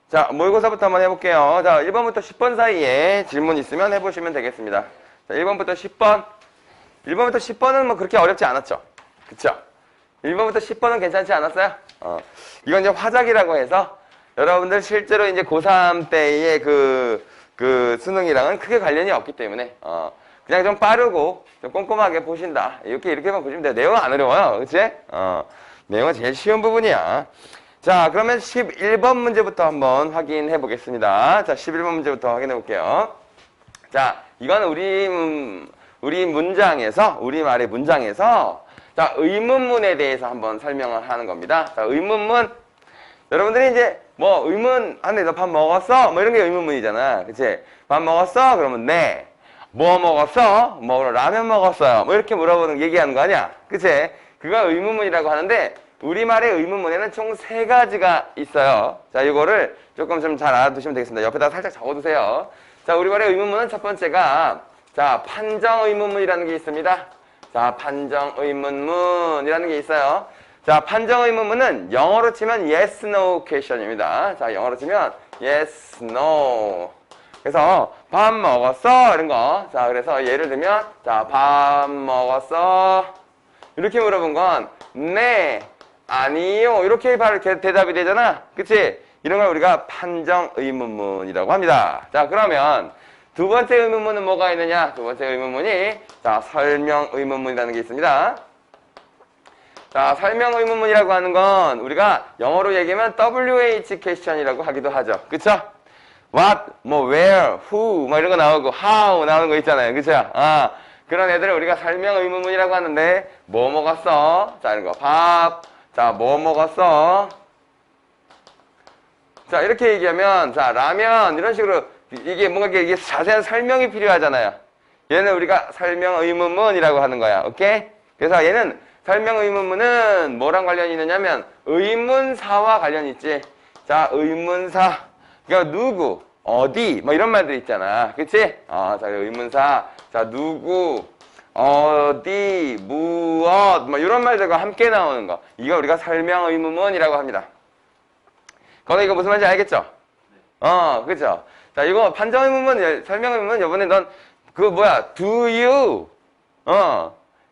자, 모의고사부터 한번 해볼게요. 자, 1번부터 10번 사이에 질문 있으면 해보시면 되겠습니다. 자, 1번부터 10번. 1번부터 10번은 뭐 그렇게 어렵지 않았죠? 그쵸? 1번부터 10번은 괜찮지 않았어요? 이건 이제 화작이라고 해서 여러분들 실제로 이제 고3 때의 그 수능이랑은 크게 관련이 없기 때문에, 그냥 좀 빠르고 좀 꼼꼼하게 보신다. 이렇게만 보시면 돼요. 내용은 안 어려워요. 그치? 내용은 제일 쉬운 부분이야. 자, 그러면 11번 문제부터 한번 확인해 보겠습니다. 자, 11번 문제부터 확인해 볼게요. 자, 이건 우리말의 문장에서, 자, 의문문에 대해서 한번 설명을 하는 겁니다. 자, 의문문. 여러분들이 이제, 뭐, 의문, 너 밥 먹었어? 뭐 이런 게 의문문이잖아. 그치? 밥 먹었어? 그러면 네. 뭐 먹었어? 뭐, 라면 먹었어요. 뭐 이렇게 물어보는, 얘기하는 거 아니야? 그치? 그거 의문문이라고 하는데, 우리말의 의문문에는 총 3가지가 있어요. 자, 이거를 조금 좀 잘 알아두시면 되겠습니다. 옆에다 살짝 적어두세요. 자, 우리말의 의문문은 첫 번째가, 자, 판정 의문문이라는 게 있습니다. 자, 판정 의문문이라는 게 있어요. 자, 판정 의문문은 영어로 치면 yes, no question입니다. 자, 영어로 치면 yes, no. 그래서 밥 먹었어? 이런 거. 자, 그래서 예를 들면, 자, 밥 먹었어? 이렇게 물어본 건 네, 아니요. 이렇게 바로 대답이 되잖아. 그치? 이런 걸 우리가 판정 의문문이라고 합니다. 자, 그러면 두 번째 의문문은 뭐가 있느냐? 두 번째 의문문이, 자, 설명 의문문이라는 게 있습니다. 자, 설명 의문문이라고 하는 건 우리가 영어로 얘기하면 WH question이라고 하기도 하죠. 그쵸? What, 뭐, where, who, 뭐 이런 거 나오고, how 나오는 거 있잖아요. 그쵸? 그런 애들을 우리가 설명 의문문이라고 하는데, 뭐 먹었어? 자, 이런 거. 밥. 자, 뭐 먹었어? 자, 이렇게 얘기하면, 자, 라면, 이런 식으로, 이게 뭔가 이게 자세한 설명이 필요하잖아요. 얘는 우리가 설명 의문문이라고 하는 거야. 오케이? 그래서 얘는 설명 의문문은 뭐랑 관련이 있느냐면, 의문사와 관련이 있지. 자, 의문사. 그러니까 누구, 어디, 뭐 이런 말들 있잖아. 그치? 자, 의문사. 자, 누구, 어디, 무엇, 뭐 이런 말들과 함께 나오는 거. 이거 우리가 설명 의문문이라고 합니다. 거기 이거 무슨 말인지 알겠죠? 그죠? 자, 이거 판정 의문문, 설명 의문문, 이번에 넌, do you,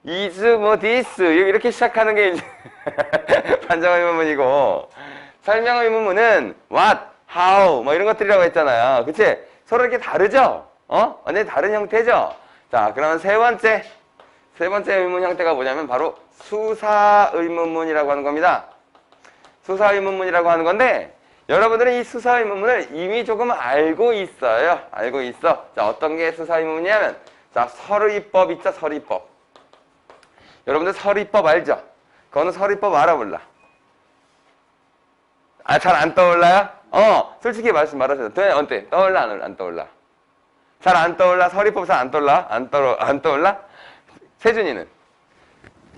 is, 뭐, this, 이렇게 시작하는 게 이제, 판정 의문문이고, 설명 의문문은 what, how, 뭐 이런 것들이라고 했잖아요. 그치? 서로 이렇게 다르죠? 완전히 다른 형태죠? 자, 그러면 세 번째 의문 형태가 뭐냐면 바로 수사 의문문이라고 하는 겁니다. 수사 의문문이라고 하는 건데, 여러분들은 이 수사 의문문을 이미 조금 알고 있어요. 알고 있어. 자, 어떤 게 수사 의문문이냐면, 자, 서류입법 있죠? 서류입법. 여러분들 서류입법 알죠? 그거는 서류입법 알아 몰라? 잘 안 떠올라요? 솔직히 말씀하세요. 어때? 떠올라, 안 떠올라? 잘 안 떠올라? 서류법 잘 안 떠올라? 안 떠올라? 세준이는?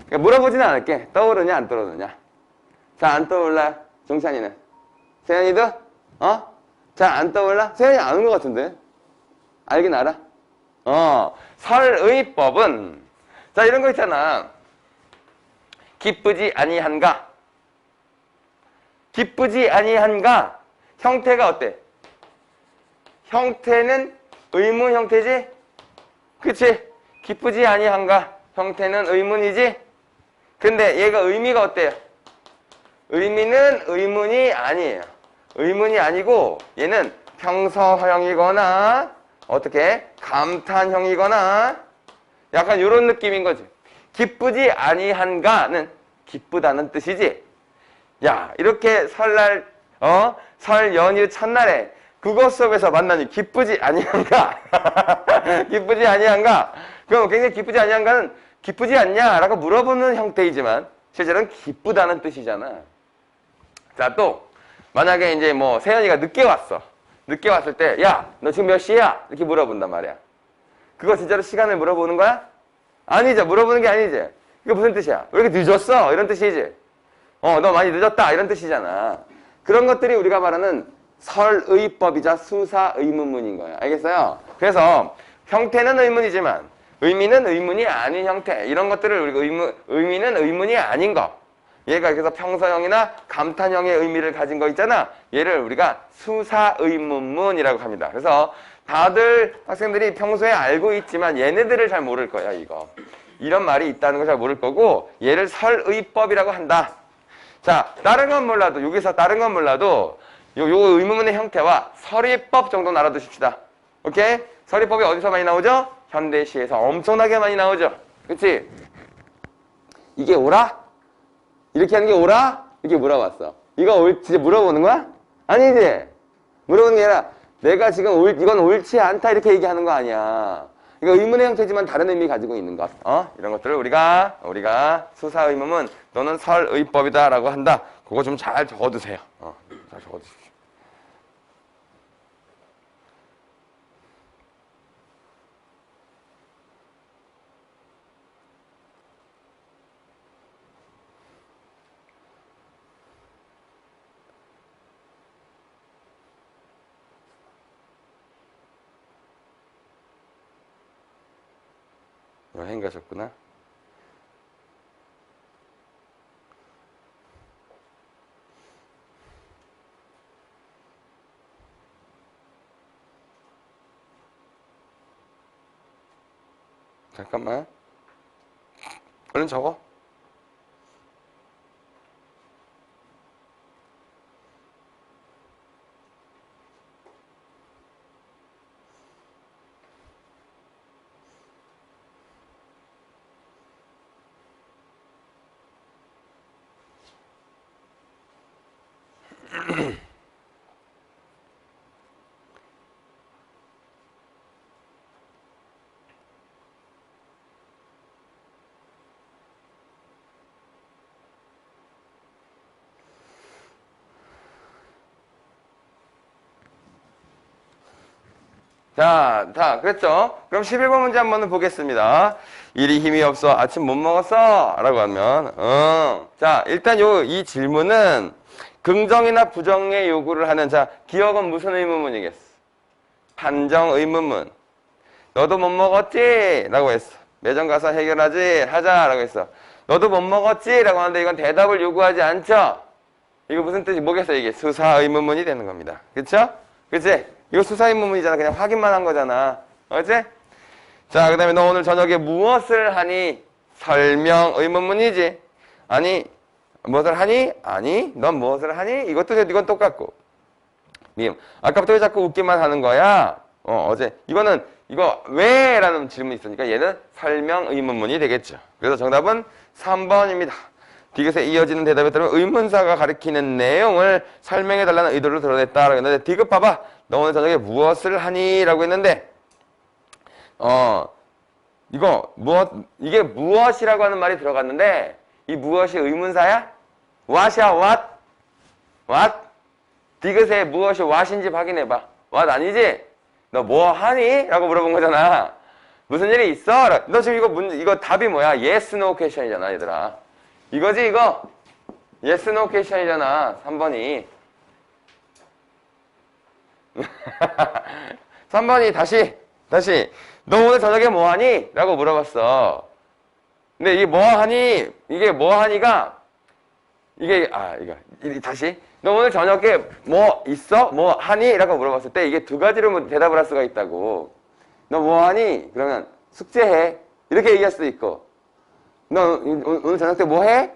그러니까 물어보지는 않을게. 떠오르냐, 안 떠오르냐? 잘 안 떠올라? 종찬이는? 세연이도? 잘 안 떠올라? 세연이 아는 것 같은데? 알긴 알아? 설의법은, 자, 이런 거 있잖아. 기쁘지 아니한가? 기쁘지 아니한가? 형태가 어때? 형태는 의문 형태지? 그치? 기쁘지 아니한가? 형태는 의문이지? 근데 얘가 의미가 어때요? 의미는 의문이 아니에요. 의문이 아니고 얘는 평서형이거나 어떻게? 감탄형이거나 약간 이런 느낌인 거지. 기쁘지 아니한가는 기쁘다는 뜻이지. 야, 이렇게 설날, 설 연휴 첫날에 국어 수업에서 만나니 기쁘지 아니한가? 기쁘지 아니한가? 그럼 굉장히 기쁘지 아니한가는 기쁘지 않냐? 라고 물어보는 형태이지만 실제로는 기쁘다는 뜻이잖아. 자, 또 만약에 이제 뭐 세연이가 늦게 왔어. 늦게 왔을 때, 야, 너 지금 몇 시야? 이렇게 물어본단 말이야. 그거 진짜로 시간을 물어보는 거야? 아니죠. 물어보는 게 아니지. 그게 무슨 뜻이야? 왜 이렇게 늦었어? 이런 뜻이지. 너 많이 늦었다. 이런 뜻이잖아. 그런 것들이 우리가 말하는 설의법이자 수사 의문문인 거예요. 알겠어요? 그래서 형태는 의문이지만 의미는 의문이 아닌 형태. 이런 것들을 우리가 의미는 의문이 아닌 거. 얘가 그래서 평서형이나 감탄형의 의미를 가진 거 있잖아. 얘를 우리가 수사의문문이라고 합니다. 그래서 다들 학생들이 평소에 알고 있지만 얘네들을 잘 모를 거야, 이거. 이런 말이 있다는 걸 잘 모를 거고, 얘를 설의법이라고 한다. 자, 다른 건 몰라도, 여기서 다른 건 몰라도 요 의문문의 형태와 설의법 정도 알아두십시다. 오케이? 설의법이 어디서 많이 나오죠? 현대시에서 엄청나게 많이 나오죠. 그치? 이게 옳아? 이렇게 하는 게 옳아? 이렇게 물어봤어. 이거 진짜 물어보는 거야? 아니지? 물어보는 게 아니라 내가 지금 이건 옳지 않다 이렇게 얘기하는 거 아니야. 이거 의문의 형태지만 다른 의미 가지고 있는 것. 이런 것들을 우리가 수사의문문 또는 설의법이다 라고 한다. 그거 좀 잘 적어두세요. 잘 적어두십시오. 여행 가셨구나. 잠깐만. 얼른 적어. 자, 그랬죠? 그럼 11번 문제 한번 보겠습니다. 일이 힘이 없어. 아침 못 먹었어? 라고 하면, 자, 일단 이 질문은 긍정이나 부정의 요구를 하는, 자, 기억은 무슨 의문문이겠어? 판정 의문문. 너도 못 먹었지? 라고 했어. 매점 가서 해결하지? 하자. 라고 했어. 너도 못 먹었지? 라고 하는데 이건 대답을 요구하지 않죠? 이거 무슨 뜻이 뭐겠어? 이게 수사 의문문이 되는 겁니다. 그쵸? 그치? 이거 수사의문문이잖아. 그냥 확인만 한 거잖아. 그치? 자, 그 다음에 너 오늘 저녁에 무엇을 하니? 설명 의문문이지. 아니, 무엇을 하니? 아니, 넌 무엇을 하니? 이건 똑같고. 님, 아까부터 왜 자꾸 웃기만 하는 거야? 어제. 이거 왜? 라는 질문이 있으니까 얘는 설명 의문문이 되겠죠. 그래서 정답은 3번입니다. 디귿에 이어지는 대답에 따르면 의문사가 가리키는 내용을 설명해달라는 의도를 드러냈다라고 했는데, 디귿 봐봐. 너 오늘 저녁에 무엇을 하니? 라고 했는데, 이게 무엇이라고 하는 말이 들어갔는데, 이 무엇이 의문사야? what이야, what? what? 디귿에 무엇이 what인지 확인해봐. what 아니지? 너 뭐 하니? 라고 물어본 거잖아. 무슨 일이 있어? 너 지금 이거 답이 뭐야? yes, no question이잖아, 얘들아. 이거지, 이거? yes, no question이잖아, 3번이. 3번이 다시 너 오늘 저녁에 뭐하니? 라고 물어봤어. 근데 이게 뭐하니? 이게 뭐하니가 다시 너 오늘 저녁에 뭐 있어? 뭐 하니? 라고 물어봤을 때 이게 두 가지로 대답을 할 수가 있다고. 너 뭐하니? 그러면 숙제해 이렇게 얘기할 수도 있고, 너 오늘 저녁 때 뭐해?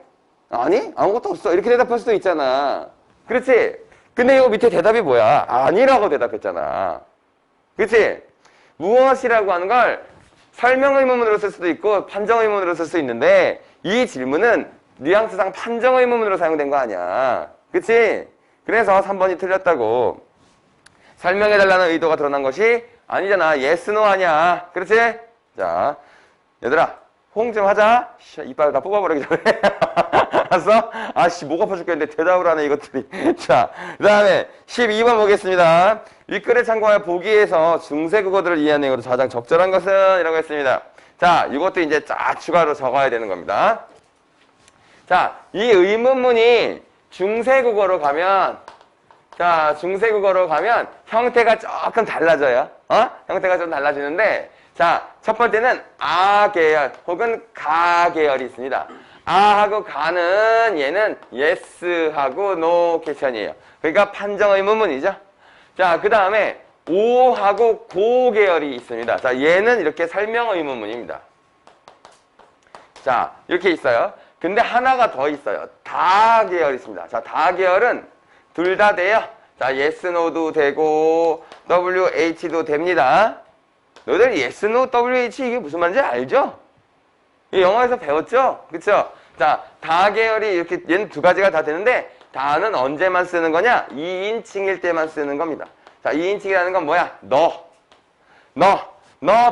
아니? 아무것도 없어 이렇게 대답할 수도 있잖아. 그렇지? 근데 이거 밑에 대답이 뭐야? 아니라고 대답했잖아. 그치? 무엇이라고 하는 걸 설명의문문으로 쓸 수도 있고 판정의문문으로 쓸 수 있는데, 이 질문은 뉘앙스상 판정의문문으로 사용된 거 아니야. 그치? 그래서 3번이 틀렸다고. 설명해달라는 의도가 드러난 것이 아니잖아. yes, no 아니야. 그렇지? 자, 얘들아 호응 좀 하자. 이빨 다 뽑아버리기 전에. 알았어? 아씨, 목 아파 죽겠는데 대답을 하네 이것들이. 자, 그 다음에 12번 보겠습니다. 윗글에 참고하여 보기에서 중세국어들을 이해하는 내용으로 가장 적절한 것은? 이라고 했습니다. 자, 이것도 이제 쫙 추가로 적어야 되는 겁니다. 자, 이 의문문이 중세국어로 가면, 형태가 조금 달라져요. 형태가 좀 달라지는데, 자, 첫 번째는 아 계열 혹은 가 계열이 있습니다. 아하고 가는 얘는 yes하고 no 퀘션이에요. 그러니까 판정 의문문이죠. 자, 그 다음에 오하고 고 계열이 있습니다. 자, 얘는 이렇게 설명 의문문입니다. 자, 이렇게 있어요. 근데 하나가 더 있어요. 다 계열이 있습니다. 자, 다 계열은 둘 다 돼요. 자, yes, no도 되고 WH도 됩니다. 너희들 yes, no, WH 이게 무슨 말인지 알죠? 이 영어에서 배웠죠? 그쵸? 자, 다 계열이 이렇게 얘는 두 가지가 다 되는데 다는 언제만 쓰는 거냐? 2인칭일 때만 쓰는 겁니다. 자, 2인칭이라는 건 뭐야? 너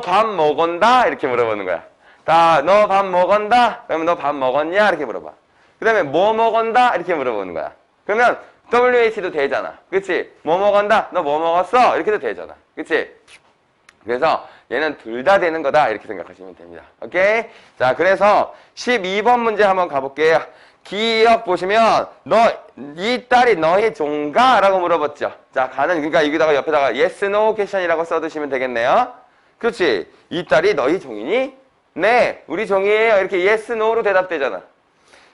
밥 먹었다? 이렇게 물어보는 거야. 자, 너 밥 먹었다? 그러면 너 밥 먹었냐? 이렇게 물어봐. 그 다음에 뭐 먹었다? 이렇게 물어보는 거야. 그러면 WH도 되잖아. 그치? 뭐 먹었다? 너 뭐 먹었어? 이렇게도 되잖아. 그치? 그래서 얘는 둘 다 되는 거다. 이렇게 생각하시면 됩니다. 오케이? 자, 그래서 12번 문제 한번 가볼게요. 기억 보시면 이 딸이 너희 종가? 라고 물어봤죠. 자, 가는 그러니까 여기다가 옆에다가 yes, no question이라고 써두시면 되겠네요. 그렇지? 이 딸이 너희 종이니? 네, 우리 종이에요. 이렇게 yes, no로 대답되잖아.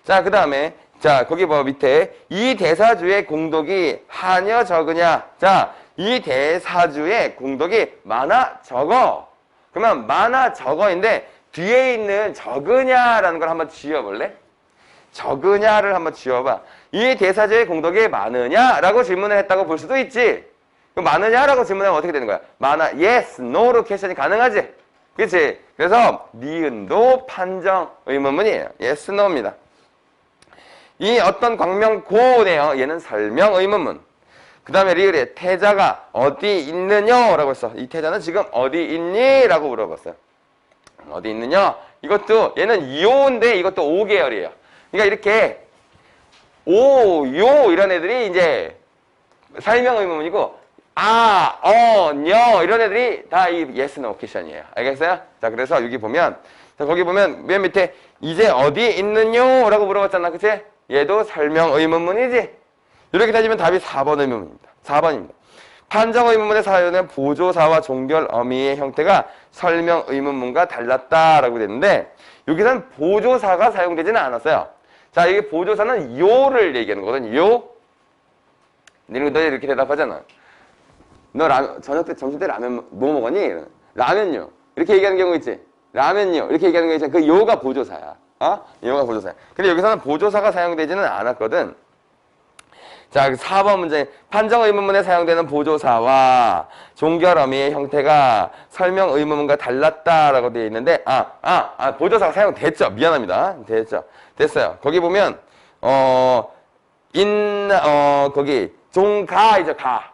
자, 그 다음에 자, 거기 뭐 밑에 이 대사주의 공덕이 하냐 적으냐? 자, 이 대사주의 공덕이 많아 적어. 그러면 많아 적어인데 뒤에 있는 적으냐라는 걸 한번 지워볼래? 적으냐를 한번 지워봐. 이 대사주의 공덕이 많으냐라고 질문을 했다고 볼 수도 있지. 그럼 많으냐라고 질문하면 어떻게 되는 거야? 많아, yes, no로 퀘션이 가능하지. 그렇지? 그래서 니은도 판정 의문문이에요. yes, no입니다. 이 어떤 광명고네요. 얘는 설명 의문문. 그 다음에 리을에 태자가 어디 있느냐? 라고 했어. 이 태자는 지금 어디 있니? 라고 물어봤어요. 어디 있느냐? 이것도 얘는 요인데 이것도 오 계열이에요. 그러니까 이렇게 오, 요 이런 애들이 이제 설명 의문문이고 녀 이런 애들이 다 이 yes, no 퀘션이에요. 알겠어요? 자, 그래서 여기 보면 자, 거기 보면 맨 밑에 이제 어디 있느냐? 라고 물어봤잖아. 그치? 얘도 설명 의문문이지? 이렇게 따지면 답이 4번 의문문입니다. 4번입니다. 판정 의문문의 사연은 보조사와 종결 어미의 형태가 설명 의문문과 달랐다라고 됐는데 여기서는 보조사가 사용되지는 않았어요. 자, 이게 보조사는 요를 얘기하는 거거든. 요. 너희 이렇게 대답하잖아. 너 저녁 때, 점심 때 라면 뭐 먹었니? 라면요. 이렇게 얘기하는 경우 있지. 라면요. 이렇게 얘기하는 거 있잖아. 그 요가 보조사야. 요가 보조사야. 근데 여기서는 보조사가 사용되지는 않았거든. 자, 4번 문제. 판정 의문문에 사용되는 보조사와 종결 어미의 형태가 설명 의문문과 달랐다라고 되어 있는데, 보조사가 사용됐죠. 미안합니다. 됐어요. 거기 보면, 거기, 종가이죠, 가.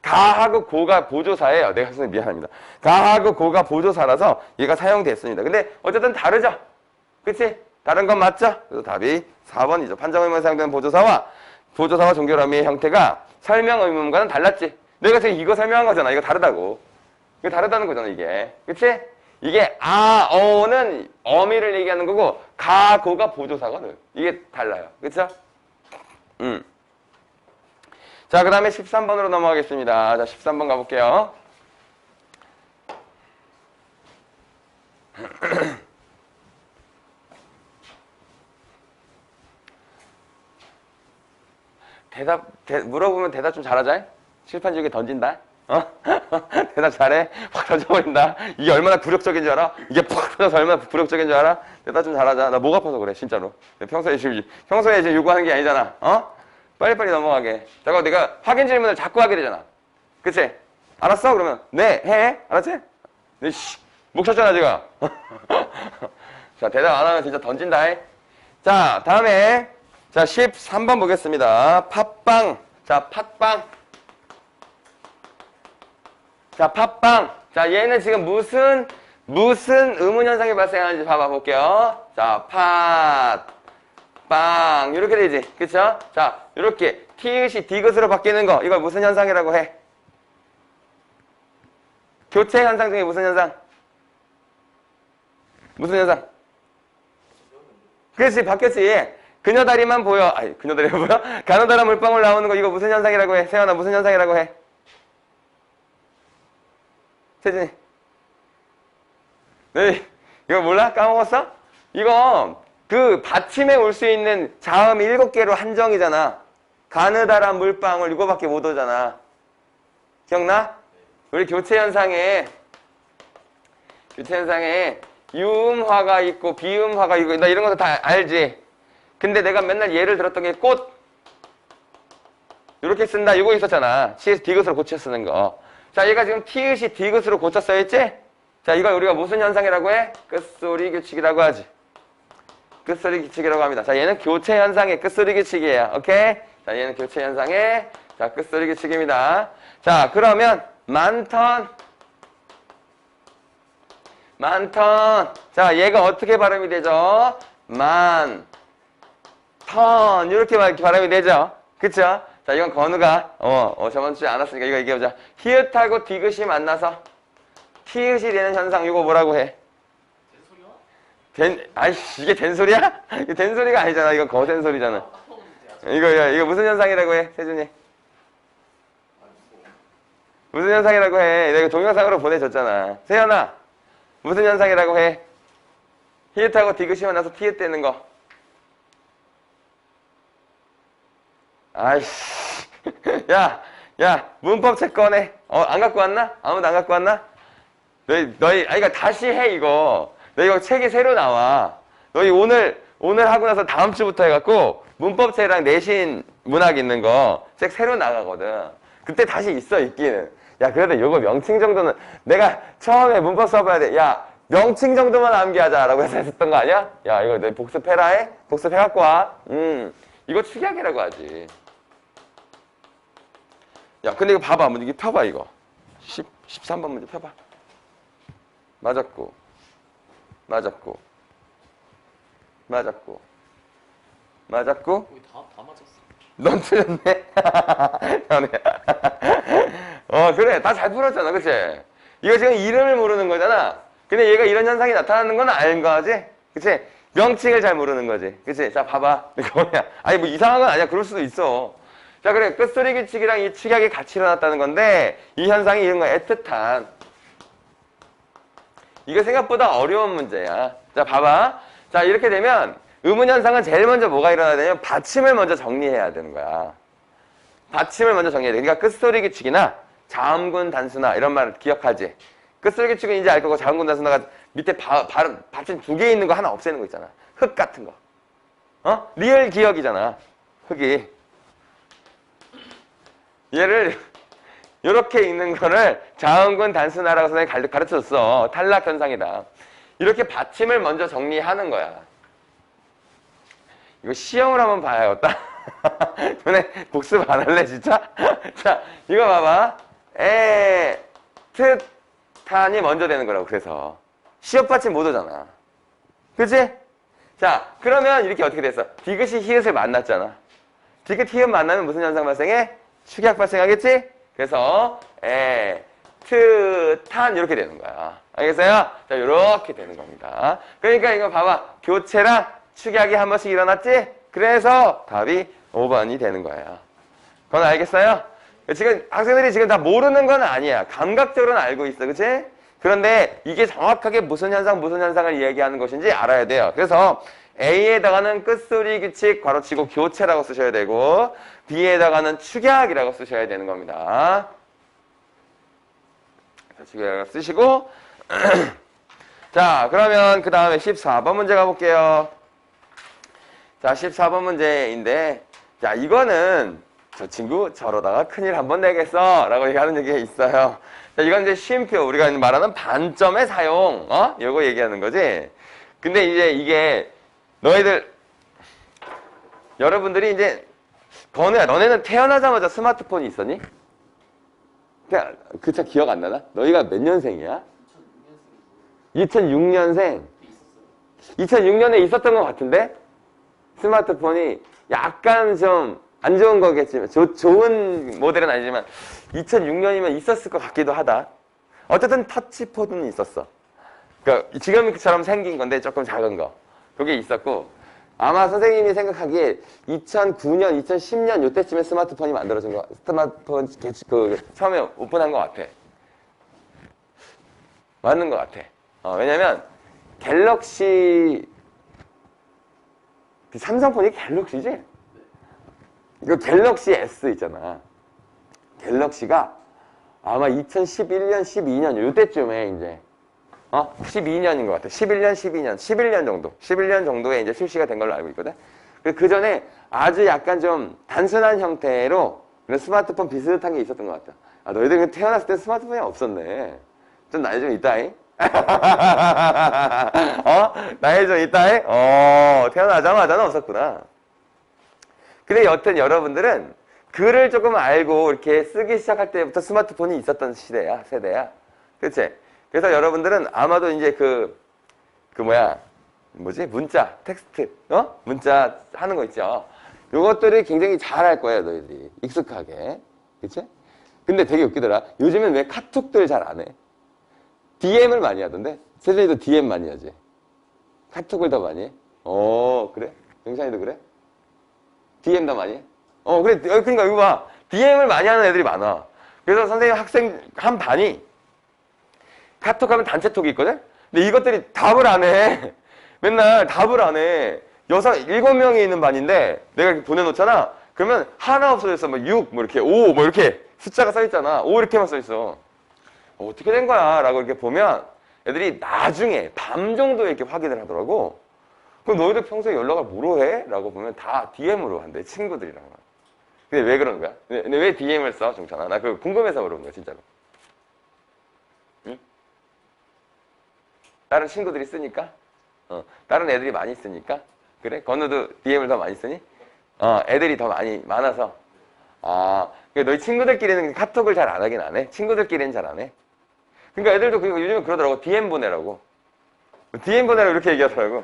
가하고 고가 보조사예요. 내가 선생님 미안합니다. 가하고 고가 보조사라서 얘가 사용됐습니다. 근데 어쨌든 다르죠? 그치? 다른 건 맞죠? 그래서 답이 4번이죠. 판정 의문에 사용되는 보조사와 종결 어미의 형태가 설명 의문문과는 달랐지. 내가 지금 이거 설명한 거잖아. 이거 다르다고. 이거 다르다는 거잖아, 이게. 그치? 이게 는 어미를 얘기하는 거고 가, 고가 보조사거든. 이게 달라요. 그쵸? 자, 그 다음에 13번으로 넘어가겠습니다. 자, 13번 가볼게요. 물어보면 대답 좀 잘하자. 칠판 지우개 던진다. 대답 잘해. 확 던져버린다. 이게 얼마나 굴욕적인 줄 알아? 이게 팍 터져서 얼마나 굴욕적인 줄 알아? 대답 좀 잘하자. 나 목 아파서 그래, 진짜로. 평소에 지금 요구하는 게 아니잖아. 빨리빨리 넘어가게. 자꾸 내가 확인 질문을 자꾸 하게 되잖아. 그치? 알았어? 그러면 네, 해. 알았지? 네, 목 쳤잖아, 지금. 자, 대답 안 하면 진짜 던진다. 자, 다음에 자, 13번 보겠습니다. 팥빵. 자, 팥빵. 자, 팥빵. 자, 얘는 지금 무슨 의문 현상이 발생하는지 봐봐 볼게요. 자, 빵. 이렇게 되지. 그쵸? 자, 이렇게 티읕이 디귿으로 바뀌는 거. 이걸 무슨 현상이라고 해? 교체 현상 중에 무슨 현상? 무슨 현상? 그렇지, 바뀌었지. 그녀 다리만 보여. 그녀 다리만 보여? 가느다란 물방울 나오는 거 이거 무슨 현상이라고 해? 세연아, 무슨 현상이라고 해? 세진이. 네, 이거 몰라? 까먹었어? 이거 그 받침에 올 수 있는 자음이 7개로 한정이잖아. 가느다란 물방울 이거밖에 못 오잖아. 기억나? 우리 교체 현상에 유음화가 있고 비음화가 있고 나 이런 것도 다 알지? 근데 내가 맨날 예를 들었던 게 꽃 이렇게 쓴다 이거 있었잖아. C에서 디귿으로 고쳐 쓰는 거. 자, 얘가 지금 티읕이 디귿으로 고쳐 써있지? 자, 이걸 우리가 무슨 현상이라고 해? 끝소리 규칙이라고 하지. 끝소리 규칙이라고 합니다. 자, 얘는 교체 현상의 끝소리 규칙이에요. 오케이? 자, 얘는 교체 현상의 자, 끝소리 규칙입니다. 자, 그러면 많던. 자, 얘가 어떻게 발음이 되죠? 턴 이렇게 발음이 되죠? 그쵸? 자, 이건 건우가 저번 주에 안 왔으니까 이거 얘기해보자. 히읗하고 디귿이 만나서 티읕이 되는 현상 이거 뭐라고 해? 아이씨 이게 된 소리야? 이게 된 소리가 아니잖아. 이건 거센 소리잖아. 이거 무슨 현상이라고 해? 세준이 무슨 현상이라고 해? 내가 동영상으로 보내줬잖아. 세연아 무슨 현상이라고 해? 히읗하고 디귿이 만나서 티읕 되는 거. 아이씨 야 문법책 꺼내. 안 갖고 왔나? 아무도 안 갖고 왔나? 그러니까 다시 해 이거. 너 이거 책이 새로 나와. 너희 오늘 하고 나서 다음 주부터 해갖고 문법책이랑 내신 문학 있는 거 책 새로 나가거든. 그때 다시 있기는. 야, 그래도 이거 명칭 정도는 내가 처음에 문법 써봐야 돼. 야, 명칭 정도만 암기하자라고 해서 했었던 거 아니야? 야, 이거 내 복습해라 해? 복습해갖고 와. 이거 축약이라고 하지. 야, 근데 이거 봐봐. 이게 펴봐, 이거. 13번 문제 펴봐. 맞았고. 거의 다 맞았어. 넌 틀렸네. 그래. 다 잘 풀었잖아. 그치? 이거 지금 이름을 모르는 거잖아. 근데 얘가 이런 현상이 나타나는 건 아는 거지? 그치? 명칭을 잘 모르는 거지. 그치? 자, 봐봐. 이거 뭐야. 아니, 뭐 이상한 건 아니야. 그럴 수도 있어. 자, 그래. 끝소리 규칙이랑 이 축약이 같이 일어났다는 건데, 이 현상이 이런 거야. 애틋한. 이거 생각보다 어려운 문제야. 자, 봐봐. 자, 이렇게 되면 의문 현상은 제일 먼저 뭐가 일어나야 되냐면 받침을 먼저 정리해야 되는 거야. 받침을 먼저 정리해야 돼. 그러니까 끝소리 규칙이나 자음군 단수나 이런 말을 기억하지. 끝소리 규칙은 이제 알 거고 자음군 단수나가 밑에 받침 2개 있는 거 하나 없애는 거 있잖아. 흙 같은 거. 리얼 기억이잖아. 흙이. 얘를 이렇게 읽는 거를 자음군 단수나라고 선생님이 가르쳐줬어. 탈락 현상이다. 이렇게 받침을 먼저 정리하는 거야. 이거 시험을 한번 봐야겠다. 너네 복습 안 할래 진짜? 자, 이거 봐봐. 탄이 먼저 되는 거라고. 그래서 시옷 받침 못 오잖아. 그치? 자, 그러면 이렇게 어떻게 됐어? 디귿이 히읗을 만났잖아. 디귿 히읗 만나면 무슨 현상 발생해? 축약 발생하겠지? 그래서 탄 이렇게 되는 거야. 알겠어요? 자, 이렇게 되는 겁니다. 그러니까 이거 봐봐. 교체랑 축약이 한 번씩 일어났지? 그래서 답이 5번이 되는 거예요. 그건 알겠어요? 지금 학생들이 지금 다 모르는 건 아니야. 감각적으로는 알고 있어. 그치? 그런데 이게 정확하게 무슨 현상을 얘기하는 것인지 알아야 돼요. 그래서 A에다가는 끝소리 규칙 괄호치고 교체라고 쓰셔야 되고 B에다가는 축약이라고 쓰셔야 되는 겁니다. 축약이라고 쓰시고 자, 그러면 그 다음에 14번 문제 가볼게요. 자, 14번 문제인데 자, 이거는 저 친구 저러다가 큰일 한번 내겠어 라고 얘기하는 얘기가 있어요. 자, 이건 이제 쉼표, 우리가 말하는 반점의 사용, 요거 얘기하는 거지. 근데 이제 이게 여러분들이 이제 건우야, 너네는 태어나자마자 스마트폰이 있었니? 그 차 기억 안 나나? 너희가 몇 년생이야? 2006년생. 2006년에 있었던 것 같은데? 스마트폰이 약간 좀 안 좋은 거겠지만 좋은 모델은 아니지만 2006년이면 있었을 것 같기도 하다. 어쨌든 터치폰은 있었어. 그러니까 지금처럼 생긴 건데 조금 작은 거. 그게 있었고 아마 선생님이 생각하기에 2009년, 2010년 이때쯤에 스마트폰이 만들어진 거, 스마트폰 처음에 오픈한 것 같아. 맞는 것 같아. 왜냐면 갤럭시 그 삼성폰이 갤럭시지? 이거 갤럭시 S 있잖아. 갤럭시가 아마 2011년, 12년 요때쯤에 이제 12년인 것 같아. 11년, 11년 정도. 11년 정도에 이제 출시가 된 걸로 알고 있거든. 그 전에 아주 약간 좀 단순한 형태로 그런 스마트폰 비슷한 게 있었던 것 같다. 아, 너희들 태어났을 때 스마트폰이 없었네. 좀 나이 좀 있다잉? 나이 좀 있다잉? 태어나자마자는 없었구나. 근데 여튼 여러분들은 글을 조금 알고 이렇게 쓰기 시작할 때부터 스마트폰이 있었던 시대야, 세대야. 그치? 그래서 여러분들은 아마도 이제 문자, 텍스트, 문자 하는 거 있죠? 요것들을 굉장히 잘 할 거예요, 너희들이. 익숙하게. 그치? 근데 되게 웃기더라. 요즘엔 왜 카톡들 잘 안 해? DM을 많이 하던데? 세준이도 DM 많이 하지? 카톡을 더 많이 해? 그래? 영찬이도 그래? DM 더 많이 해? 그래. 그러니까 이거 봐. DM을 많이 하는 애들이 많아. 그래서 선생님 학생 한 반이 카톡하면 단체톡이 있거든? 근데 이것들이 답을 안 해. 맨날 답을 안 해. 7명이 있는 반인데 내가 이렇게 보내놓잖아. 그러면 하나 없어졌어. 6, 이렇게 5, 이렇게 숫자가 써있잖아. 5 이렇게만 써있어. 어떻게 된 거야? 라고 이렇게 보면 애들이 나중에 밤 정도에 이렇게 확인을 하더라고. 그럼 너희들 평소에 연락을 뭐로 해? 라고 보면 다 DM으로 한대. 친구들이랑. 근데 왜 그러는 거야? 근데 왜 DM을 써? 정찬아. 나 그거 궁금해서 그러는 거야, 진짜로. 응? 다른 친구들이 쓰니까? 다른 애들이 많이 쓰니까? 그래? 건우도 DM을 더 많이 쓰니? 애들이 더 많아서. 너희 친구들끼리는 카톡을 잘 안 하긴 안 해? 친구들끼리는 잘 안 해? 그러니까 애들도 요즘에 그러더라고. DM 보내라고. DM 보내라고 이렇게 얘기하더라고.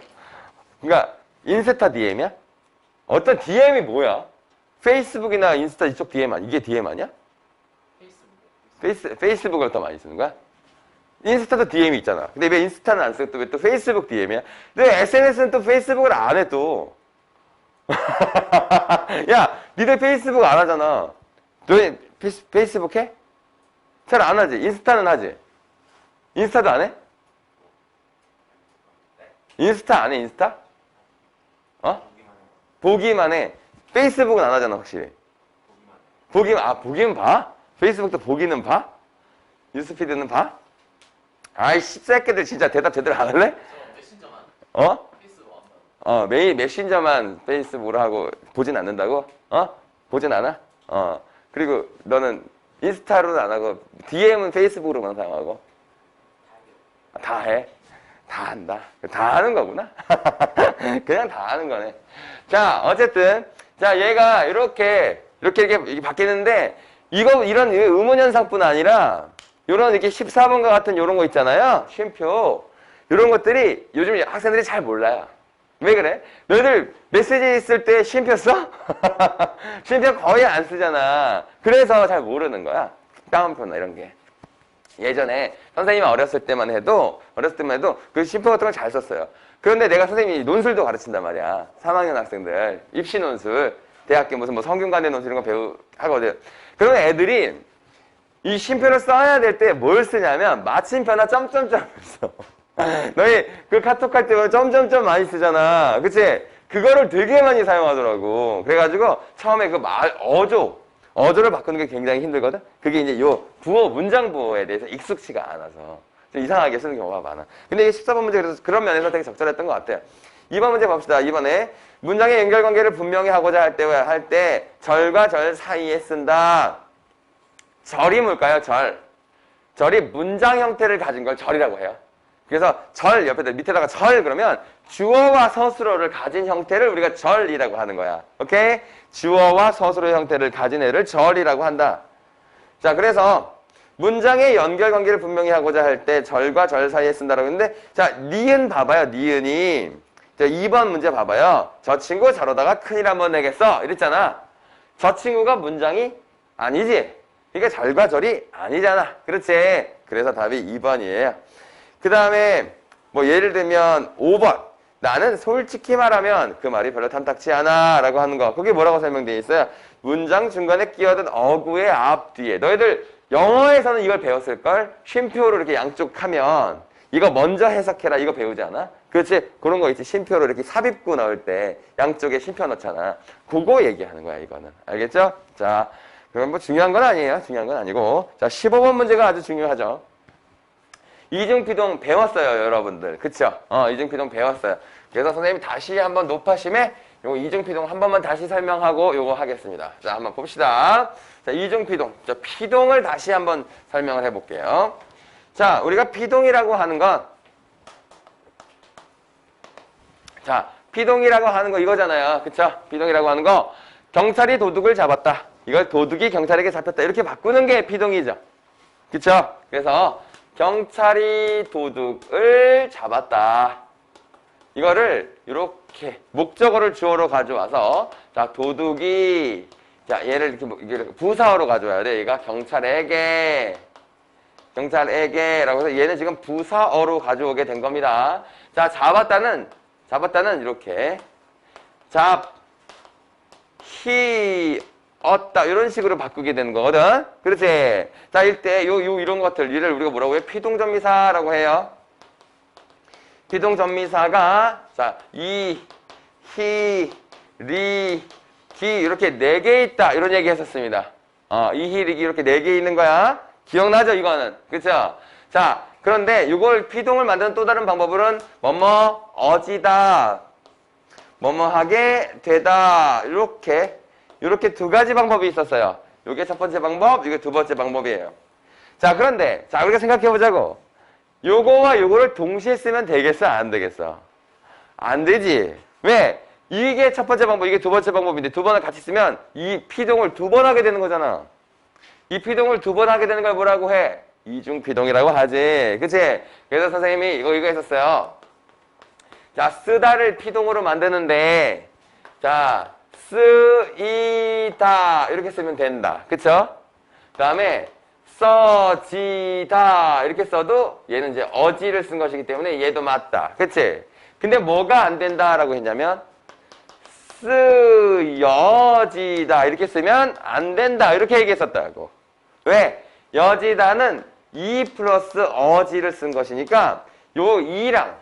그러니까 인스타 DM이야? 어떤 DM이 뭐야? 페이스북이나 인스타 이쪽 DM 아니야? 이게 DM 아니야? 페이스북을 더 많이 쓰는 거야? 인스타도 DM이 있잖아. 근데 왜 인스타는 안 쓰고 왜 또 페이스북 DM이야? 근데 SNS는 또 페이스북을 안 해 또. 야, 니들 페이스북 안 하잖아. 너희 페이스북 해? 잘 안 하지? 인스타는 하지? 인스타도 안 해? 인스타 안 해, 인스타? 보기만 해. 페이스북은 안 하잖아, 확실히. 보기만 봐? 페이스북도 보기는 봐? 뉴스피드는 봐? 아이, 씹새끼들 진짜 대답 제대로 안 할래? 저 메신저만. 페이스북 안 봐요. 매일 메신저만 페이스북으로 하고 보진 않는다고? 보진 않아? 그리고 너는 인스타로는 안 하고 DM은 페이스북으로만 사용하고? 다 해? 다 한다. 다 하는 거구나? 그냥 다 하는 거네. 자, 어쨌든. 자, 얘가 이렇게 바뀌는데, 이런 의문현상뿐 아니라, 요런 이렇게 14번과 같은 요런 거 있잖아요. 쉼표. 요런 것들이 요즘 학생들이 잘 몰라요. 왜 그래? 너희들 메시지 있을 때 쉼표 써? 쉼표 거의 안 쓰잖아. 그래서 잘 모르는 거야. 따옴표나 이런 게. 예전에 선생님이 어렸을 때만 해도 그 쉼표 같은 걸 잘 썼어요. 그런데 내가 선생님이 논술도 가르친단 말이야. 3학년 학생들 입시 논술, 대학교 무슨 성균관대 논술 이런 거 하거든. 그러면 애들이 이 쉼표를 써야 될 때 뭘 쓰냐면 마침표나 점점점을 써. 너희 그 카톡 할 때 보면 점점점 많이 쓰잖아. 그치? 그거를 되게 많이 사용하더라고. 그래가지고 처음에 그 어조를 바꾸는 게 굉장히 힘들거든? 그게 이제 문장 부호에 대해서 익숙치가 않아서 좀 이상하게 쓰는 경우가 많아. 근데 이게 14번 문제 그래서 그런 면에서 되게 적절했던 것 같아요. 2번 문제 봅시다. 이번에 문장의 연결관계를 분명히 하고자 할 때 절과 절 사이에 쓴다. 절이 뭘까요? 절이 문장 형태를 가진 걸 절이라고 해요. 그래서 절 밑에다가 절 그러면 주어와 서술어를 가진 형태를 우리가 절이라고 하는 거야. 오케이? 주어와 서술어 형태를 가진 애를 절이라고 한다. 자, 그래서 문장의 연결관계를 분명히 하고자 할 때 절과 절 사이에 쓴다라고 했는데, 자, 니은 봐봐요. 니은이. 자, 2번 문제 봐봐요. 저 친구 저러다가 큰일 한번 내겠어. 이랬잖아. 저 친구가 문장이 아니지. 그러니까 절과 절이 아니잖아. 그렇지? 그래서 답이 2번이에요. 그 다음에 예를 들면 5번. 나는 솔직히 말하면 그 말이 별로 탐탁치 않아 라고 하는 거. 그게 뭐라고 설명되어 있어요? 문장 중간에 끼어든 어구의 앞뒤에. 너희들 영어에서는 이걸 배웠을걸? 쉼표로 이렇게 양쪽 하면 이거 먼저 해석해라. 이거 배우지 않아? 그렇지? 그런 거 있지. 쉼표로 이렇게 삽입구 넣을 때 양쪽에 쉼표 넣잖아. 그거 얘기하는 거야, 이거는. 알겠죠? 자, 그럼 뭐 중요한 건 아니에요. 중요한 건 아니고. 자, 15번 문제가 아주 중요하죠. 이중피동 배웠어요, 여러분들. 그쵸? 이중피동 배웠어요. 그래서 선생님이 다시 한번 높아심에 요거 이중피동 한 번만 다시 설명하고 요거 하겠습니다. 자, 한번 봅시다. 자, 이중피동. 자, 피동을 다시 한번 설명을 해볼게요. 자, 우리가 피동이라고 하는 건, 자, 피동이라고 하는 거 이거잖아요. 그쵸? 피동이라고 하는 거, 경찰이 도둑을 잡았다. 이걸 도둑이 경찰에게 잡혔다. 이렇게 바꾸는 게 피동이죠. 그쵸? 그래서, 경찰이 도둑을 잡았다. 이거를 이렇게 목적어를 주어로 가져와서, 자, 도둑이, 자, 얘를 이렇게 부사어로 가져와야 돼. 얘가 경찰에게라고 해서 얘는 지금 부사어로 가져오게 된 겁니다. 자, 잡았다는 이렇게 얻다 이런 식으로 바꾸게 되는 거거든. 그렇지? 자, 이때 이런 것들 얘를 우리가 뭐라고 해요? 피동전미사라고 해요. 피동전미사가 자, 이, 히, 리, 기 이렇게 4개 있다 이런 얘기 했었습니다. 이, 히, 리, 기 이렇게 4개 있는 거야. 기억나죠, 이거는? 그쵸? 자, 그런데 이걸 피동을 만드는 또 다른 방법은 뭐뭐 어지다, 뭐뭐 하게 되다 이렇게 2가지 방법이 있었어요. 이게 첫 번째 방법, 이게 두 번째 방법이에요. 자, 그런데 자, 우리가 생각해 보자고. 요거와 요거를 동시에 쓰면 되겠어, 안 되겠어? 안 되지. 왜? 이게 첫 번째 방법, 이게 두 번째 방법인데 두 번을 같이 쓰면 이 피동을 2번 하게 되는 거잖아. 이 피동을 2번 하게 되는 걸 뭐라고 해? 이중피동이라고 하지. 그치? 그래서 선생님이 이거 했었어요. 자, 쓰다를 피동으로 만드는데, 자, 쓰이다. 이렇게 쓰면 된다. 그쵸? 그 다음에, 써지다. 이렇게 써도 얘는 이제 어지를 쓴 것이기 때문에 얘도 맞다. 그치? 근데 뭐가 안 된다라고 했냐면, 쓰여지다. 이렇게 쓰면 안 된다. 이렇게 얘기했었다고. 왜? 여지다는 이 플러스 어지를 쓴 것이니까 요 이랑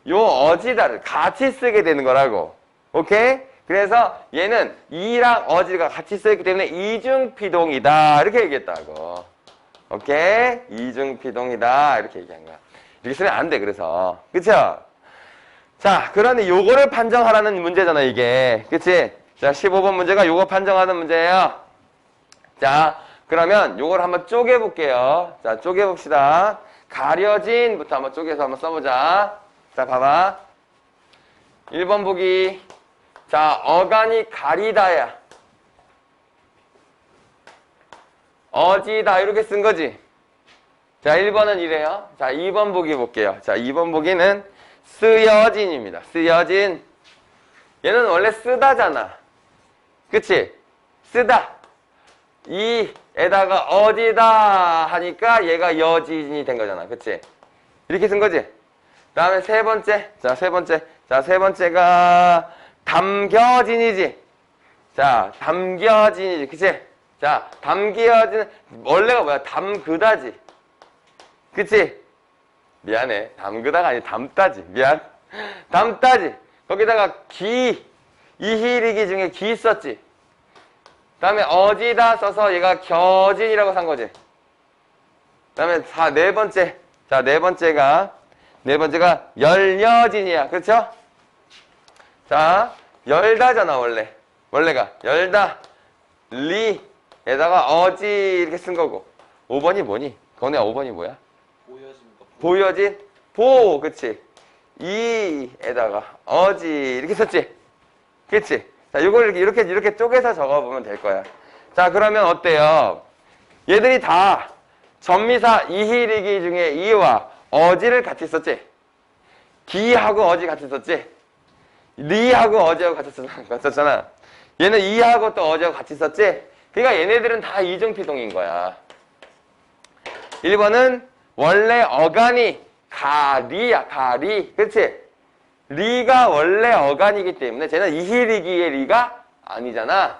요 어지다를 같이 쓰게 되는 거라고. 오케이? 그래서 얘는 이랑 어지가 같이 쓰였기 때문에 이중피동이다. 이렇게 얘기했다고. 오케이? 이중피동이다. 이렇게 얘기한 거야. 이렇게 쓰면 안 돼. 그래서. 그쵸? 자, 그러니 요거를 판정하라는 문제잖아, 이게. 그치? 자, 15번 문제가 요거 판정하는 문제예요. 자, 그러면 요걸 한번 쪼개볼게요. 자, 쪼개봅시다. 가려진부터 한번 쪼개서 한번 써보자. 자, 봐봐. 1번 보기. 자, 어간이 가리다야. 어지다. 이렇게 쓴 거지. 자, 1번은 이래요. 자, 2번 보기 볼게요. 자, 2번 보기는 쓰여진입니다. 쓰여진. 얘는 원래 쓰다잖아. 그치? 쓰다. 이에다가 어디다 하니까 얘가 여진이 된 거잖아. 그치? 이렇게 쓴 거지? 그 다음에 세 번째. 자, 세 번째. 자, 세 번째가 담겨진이지. 자, 담겨진이지. 그치? 자, 담겨진. 원래가 뭐야? 담그다지. 그치? 미안해. 담그다가 아니 담다지. 미안. 담다지. 거기다가 이희리기 중에 기 썼지. 그 다음에 어지다 써서 얘가 겨진이라고 산 거지. 그 다음에 네 번째. 자, 네 번째가 열려진이야. 그렇죠? 자, 열다잖아, 원래. 원래가. 열다. 리에다가 어지 이렇게 쓴 거고. 5번이 뭐니? 건우야, 5번이 뭐야? 보여진? 보, 그치? 이에다가 어지 이렇게 썼지? 그치? 자, 이걸 이렇게 쪼개서 적어보면 될 거야. 자, 그러면 어때요? 얘들이 다 전미사 이희리기 중에 이와 어지를 같이 썼지? 기하고 어지 같이 썼지? 리하고 어지하고 같이 썼잖아. 얘는 이하고 또 어지하고 같이 썼지? 그러니까 얘네들은 다 이중피동인 거야. 1번은 원래 어간이 가리야, 가리. 그치? 리가 원래 어간이기 때문에 쟤는 이희리기의 리가 아니잖아.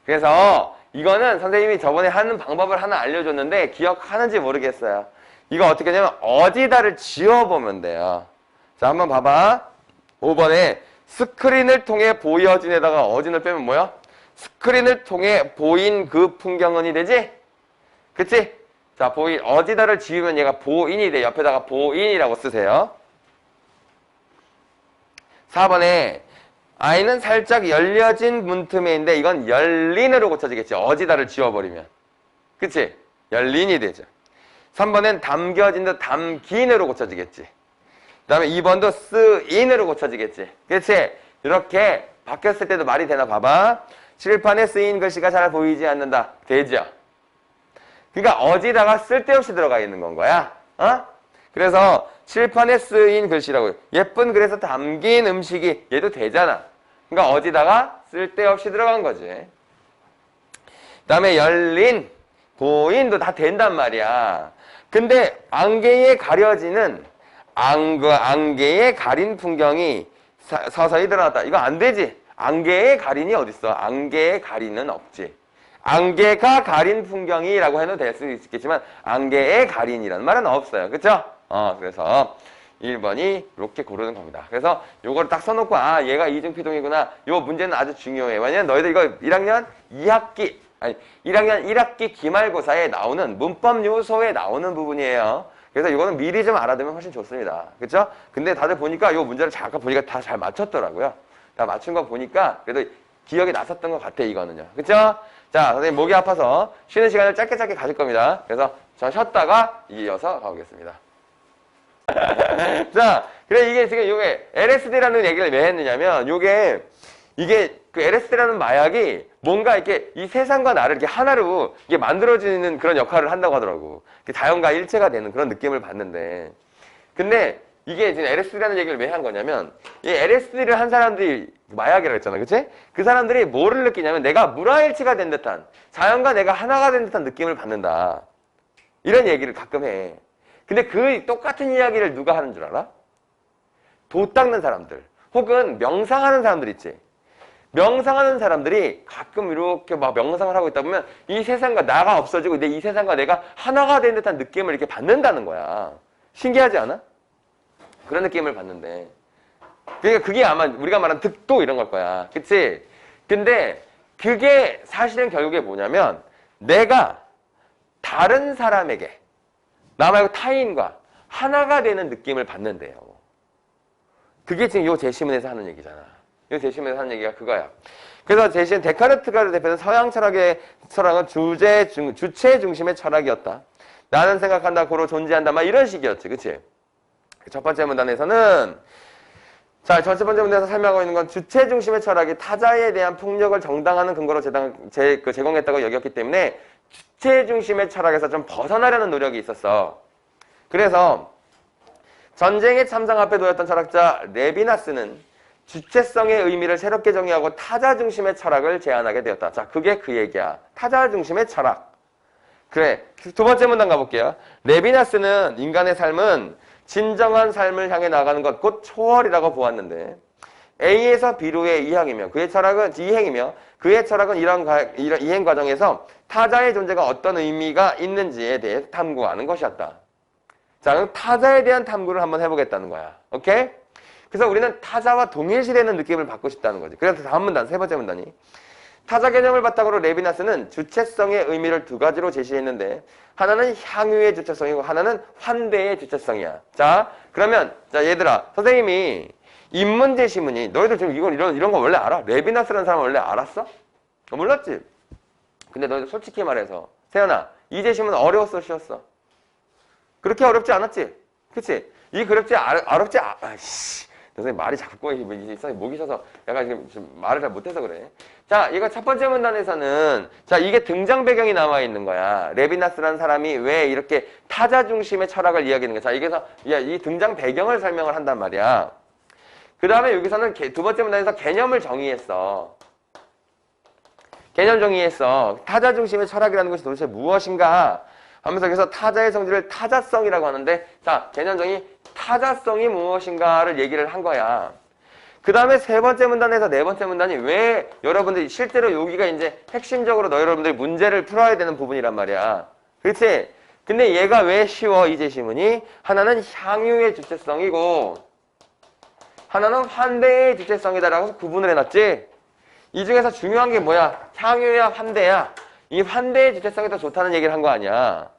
그래서 이거는 선생님이 저번에 하는 방법을 하나 알려줬는데 기억하는지 모르겠어요. 이거 어떻게 하냐면 어디다를 지워보면 돼요. 자, 한번 봐봐. 5번에 스크린을 통해 보여진에다가 어진을 빼면 뭐야? 스크린을 통해 보인 그 풍경은이 되지? 그치? 자, 어디다를 지우면 얘가 보인이 돼. 옆에다가 보인이라고 쓰세요. 4번에 아이는 살짝 열려진 문틈에 있는데 이건 열린으로 고쳐지겠지. 어디다를 지워버리면. 그치? 열린이 되죠. 3번엔 담겨진도 담긴으로 고쳐지겠지. 그 다음에 2번도 쓰인으로 고쳐지겠지. 그치? 이렇게 바뀌었을 때도 말이 되나 봐봐. 칠판에 쓰인 글씨가 잘 보이지 않는다. 되죠? 그러니까 어디다가 쓸데없이 들어가 있는 건 거야. 어? 그래서 칠판에 쓰인 글씨라고. 예쁜 글에서 담긴 음식이 얘도 되잖아. 그러니까 어디다가 쓸데없이 들어간 거지. 그 다음에 열린, 보인도 다 된단 말이야. 근데 안개에 가려지는 안개에 가린 풍경이 서서히 드러났다. 이거 안 되지. 안개에 가린이 어딨어? 안개에 가린은 없지. 안개가 가린 풍경이라고 해도 될 수 있겠지만 안개에 가린이라는 말은 없어요. 그쵸? 그래서 1번이 이렇게 고르는 겁니다. 그래서 요거를 딱 써놓고 아 얘가 이중피동이구나. 요 문제는 아주 중요해. 왜냐면 너희들 이거 1학년 1학기 기말고사에 나오는 문법 요소에 나오는 부분이에요. 그래서 이거는 미리 좀 알아두면 훨씬 좋습니다. 그쵸? 근데 다들 보니까 요 문제를 잠깐 보니까 다 잘 맞췄더라고요. 다 맞춘 거 보니까 그래도 기억이 났었던 것 같아 이거는요. 그쵸? 자, 선생님 목이 아파서 쉬는 시간을 짧게 가질 겁니다. 그래서 저 쉬었다가 이어서 가보겠습니다. 자, 그래 이게 지금 요게 LSD라는 얘기를 왜 했느냐면 이게 그 LSD라는 마약이 뭔가 이렇게 이 세상과 나를 이렇게 하나로 이게 만들어지는 그런 역할을 한다고 하더라고. 자연과 일체가 되는 그런 느낌을 받는데. 근데 이게 지금 LSD라는 얘기를 왜 한 거냐면 이 LSD를 한 사람들이 마약이라고 했잖아. 그치? 그 사람들이 뭐를 느끼냐면 내가 물화일체가 된 듯한 자연과 내가 하나가 된 듯한 느낌을 받는다. 이런 얘기를 가끔 해. 근데 그 똑같은 이야기를 누가 하는 줄 알아? 도 닦는 사람들 혹은 명상하는 사람들 있지. 명상하는 사람들이 가끔 이렇게 막 명상을 하고 있다 보면 이 세상과 나가 없어지고 이 세상과 내가 하나가 된 듯한 느낌을 이렇게 받는다는 거야. 신기하지 않아? 그런 느낌을 받는데 그러니까 그게 아마 우리가 말하는 득도 이런 걸 거야. 그치? 근데 그게 사실은 결국에 뭐냐면 내가 다른 사람에게 나 말고 타인과 하나가 되는 느낌을 받는데요. 그게 지금 요 제시문에서 하는 얘기잖아. 요 제시문에서 하는 얘기가 그거야. 그래서 제시는 데카르트가 대표하는 서양 철학의 철학은 주체 중심의 철학이었다. 나는 생각한다, 고로 존재한다, 막 이런 식이었지. 그치? 첫 번째 문단에서는 자, 첫 번째 문단에서 설명하고 있는 건 주체 중심의 철학이 타자에 대한 폭력을 정당화하는 근거로 제공했다고 여겼기 때문에 주체 중심의 철학에서 좀 벗어나려는 노력이 있었어. 그래서 전쟁의 참상 앞에 놓였던 철학자 레비나스는 주체성의 의미를 새롭게 정의하고 타자 중심의 철학을 제안하게 되었다. 자, 그게 그 얘기야. 타자 중심의 철학. 그래. 두 번째 문단 가볼게요. 레비나스는 인간의 삶은 진정한 삶을 향해 나가는 것, 곧 초월이라고 보았는데 A에서 B로의 이행이며 그의 철학은 이런 이행 과정에서 타자의 존재가 어떤 의미가 있는지에 대해 탐구하는 것이었다. 자, 그럼 타자에 대한 탐구를 한번 해보겠다는 거야. 오케이? 그래서 우리는 타자와 동일시되는 느낌을 받고 싶다는 거지. 그래서 다음 문단, 세 번째 문단이 타자 개념을 바탕으로 레비나스는 주체성의 의미를 두 가지로 제시했는데 하나는 향유의 주체성이고 하나는 환대의 주체성이야. 자, 그러면 자 얘들아, 선생님이 인문 제시문이 너희들 지금 이런 거 원래 알아? 레비나스라는 사람 원래 알았어? 몰랐지? 근데 너희들 솔직히 말해서 세연아, 이 제시문 어려웠어, 쉬웠어? 그렇게 어렵지 않았지? 그치? 이 어렵지 아씨. 선생님 말이 자꾸 목이 쉬어서 약간 지금 말을 잘 못해서 그래. 자, 이거 첫 번째 문단에서는 자 이게 등장 배경이 나와 있는 거야. 레비나스라는 사람이 왜 이렇게 타자 중심의 철학을 이야기하는 거야. 자, 여기서 이 등장 배경을 설명을 한단 말이야. 그 다음에 여기서는 두 번째 문단에서 개념을 정의했어. 개념 정의했어. 타자 중심의 철학이라는 것이 도대체 무엇인가 하면서 그래서 타자의 성질을 타자성이라고 하는데 자, 개념 정의 타자성이 무엇인가를 얘기를 한 거야. 그 다음에 세 번째 문단에서 네 번째 문단이 왜 여러분들이 실제로 여기가 이제 핵심적으로 여러분들이 문제를 풀어야 되는 부분이란 말이야. 그렇지? 근데 얘가 왜 쉬워, 이 제시문이? 하나는 향유의 주체성이고 하나는 환대의 주체성이다라고 구분을 해놨지? 이 중에서 중요한 게 뭐야? 향유야, 환대야. 이 환대의 주체성이 더 좋다는 얘기를 한 거 아니야.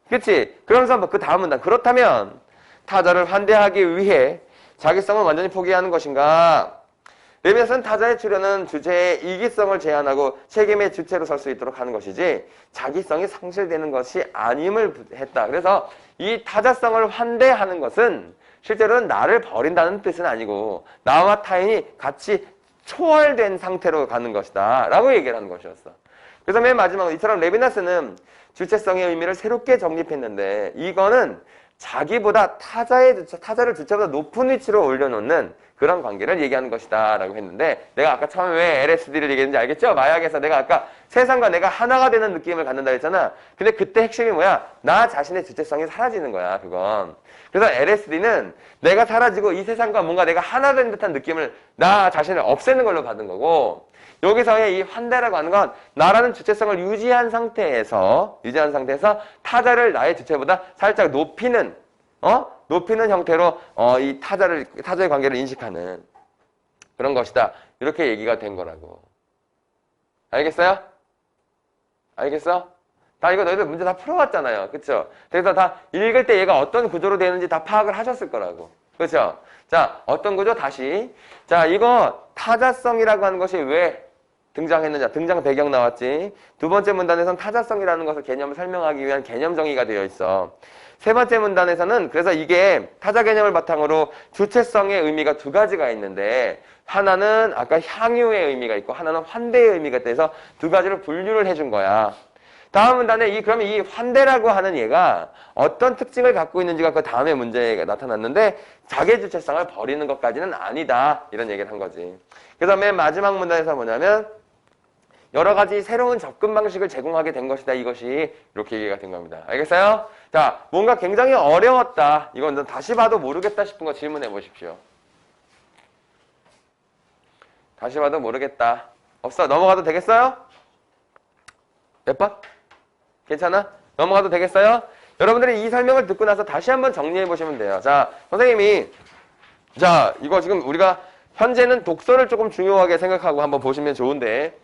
그치? 그러면서 그 다음 문단. 그렇다면 타자를 환대하기 위해 자기성을 완전히 포기하는 것인가? 레비나스는 타자의 출현은 주체의 이기성을 제한하고 책임의 주체로 설 수 있도록 하는 것이지 자기성이 상실되는 것이 아님을 했다. 그래서 이 타자성을 환대하는 것은 실제로는 나를 버린다는 뜻은 아니고 나와 타인이 같이 초월된 상태로 가는 것이다 라고 얘기를 하는 것이었어. 그래서 맨 마지막으로 이처럼 레비나스는 주체성의 의미를 새롭게 정립했는데 이거는 자기보다 타자를 주체보다 높은 위치로 올려놓는 그런 관계를 얘기하는 것이다 라고 했는데 내가 아까 처음에 왜 LSD를 얘기했는지 알겠죠? 마약에서 내가 아까 세상과 내가 하나가 되는 느낌을 갖는다 했잖아. 근데 그때 핵심이 뭐야? 나 자신의 주체성이 사라지는 거야, 그건. 그래서 LSD는 내가 사라지고 이 세상과 뭔가 내가 하나 된 듯한 느낌을 나 자신을 없애는 걸로 받은 거고 여기서의 이 환대라고 하는 건 나라는 주체성을 유지한 상태에서 타자를 나의 주체보다 살짝 높이는 형태로 이 타자의 관계를 인식하는 그런 것이다. 이렇게 얘기가 된 거라고. 알겠어요? 알겠어? 다 이거 너희들 문제 다 풀어왔잖아요. 그쵸? 그래서 다 읽을 때 얘가 어떤 구조로 되는지 다 파악을 하셨을 거라고. 그쵸? 자, 어떤 구조? 다시. 자, 이거 타자성이라고 하는 것이 왜 등장했느냐. 등장 배경 나왔지. 두 번째 문단에서는 타자성이라는 것을 개념을 설명하기 위한 개념 정의가 되어 있어. 세 번째 문단에서는 그래서 이게 타자 개념을 바탕으로 주체성의 의미가 두 가지가 있는데 하나는 아까 향유의 의미가 있고 하나는 환대의 의미가 있대서 두 가지를 분류를 해준 거야. 다음 문단에 그러면 이 환대라고 하는 얘가 어떤 특징을 갖고 있는지가 그 다음에 문제가 나타났는데 자기 주체성을 버리는 것까지는 아니다. 이런 얘기를 한 거지. 그래서 맨 마지막 문단에서 뭐냐면 여러 가지 새로운 접근 방식을 제공하게 된 것이다. 이것이 이렇게 얘기가 된 겁니다. 알겠어요? 자, 뭔가 굉장히 어려웠다. 이건 다시 봐도 모르겠다 싶은 거 질문해 보십시오. 다시 봐도 모르겠다. 없어. 넘어가도 되겠어요? 몇 번? 괜찮아? 넘어가도 되겠어요? 여러분들이 이 설명을 듣고 나서 다시 한번 정리해 보시면 돼요. 자, 선생님이 이거 지금 우리가 현재는 독서를 조금 중요하게 생각하고 한번 보시면 좋은데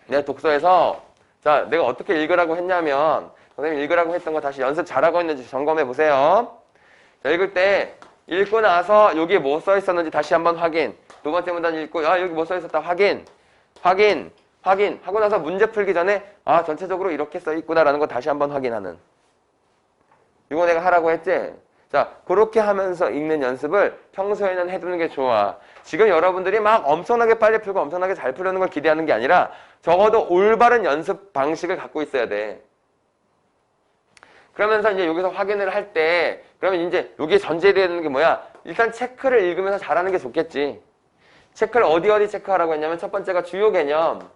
내가 독서에서 내가 어떻게 읽으라고 했냐면 선생님이 읽으라고 했던 거 다시 연습 잘하고 있는지 점검해 보세요. 자, 읽을 때 읽고 나서 여기에 뭐 써 있었는지 다시 한번 확인. 두 번째 문단 읽고 여기 뭐 써 있었다 확인 하고 나서 문제 풀기 전에 전체적으로 이렇게 써 있구나라는 거 다시 한번 확인하는. 이거 내가 하라고 했지? 자, 그렇게 하면서 읽는 연습을 평소에는 해두는 게 좋아. 지금 여러분들이 막 엄청나게 빨리 풀고 엄청나게 잘 풀려는 걸 기대하는 게 아니라 적어도 올바른 연습 방식을 갖고 있어야 돼. 그러면서 이제 여기서 확인을 할 때 그러면 이제 여기에 전제되는 게 뭐야? 일단 체크를 읽으면서 잘하는 게 좋겠지. 체크를 어디 체크하라고 했냐면 첫 번째가 주요 개념.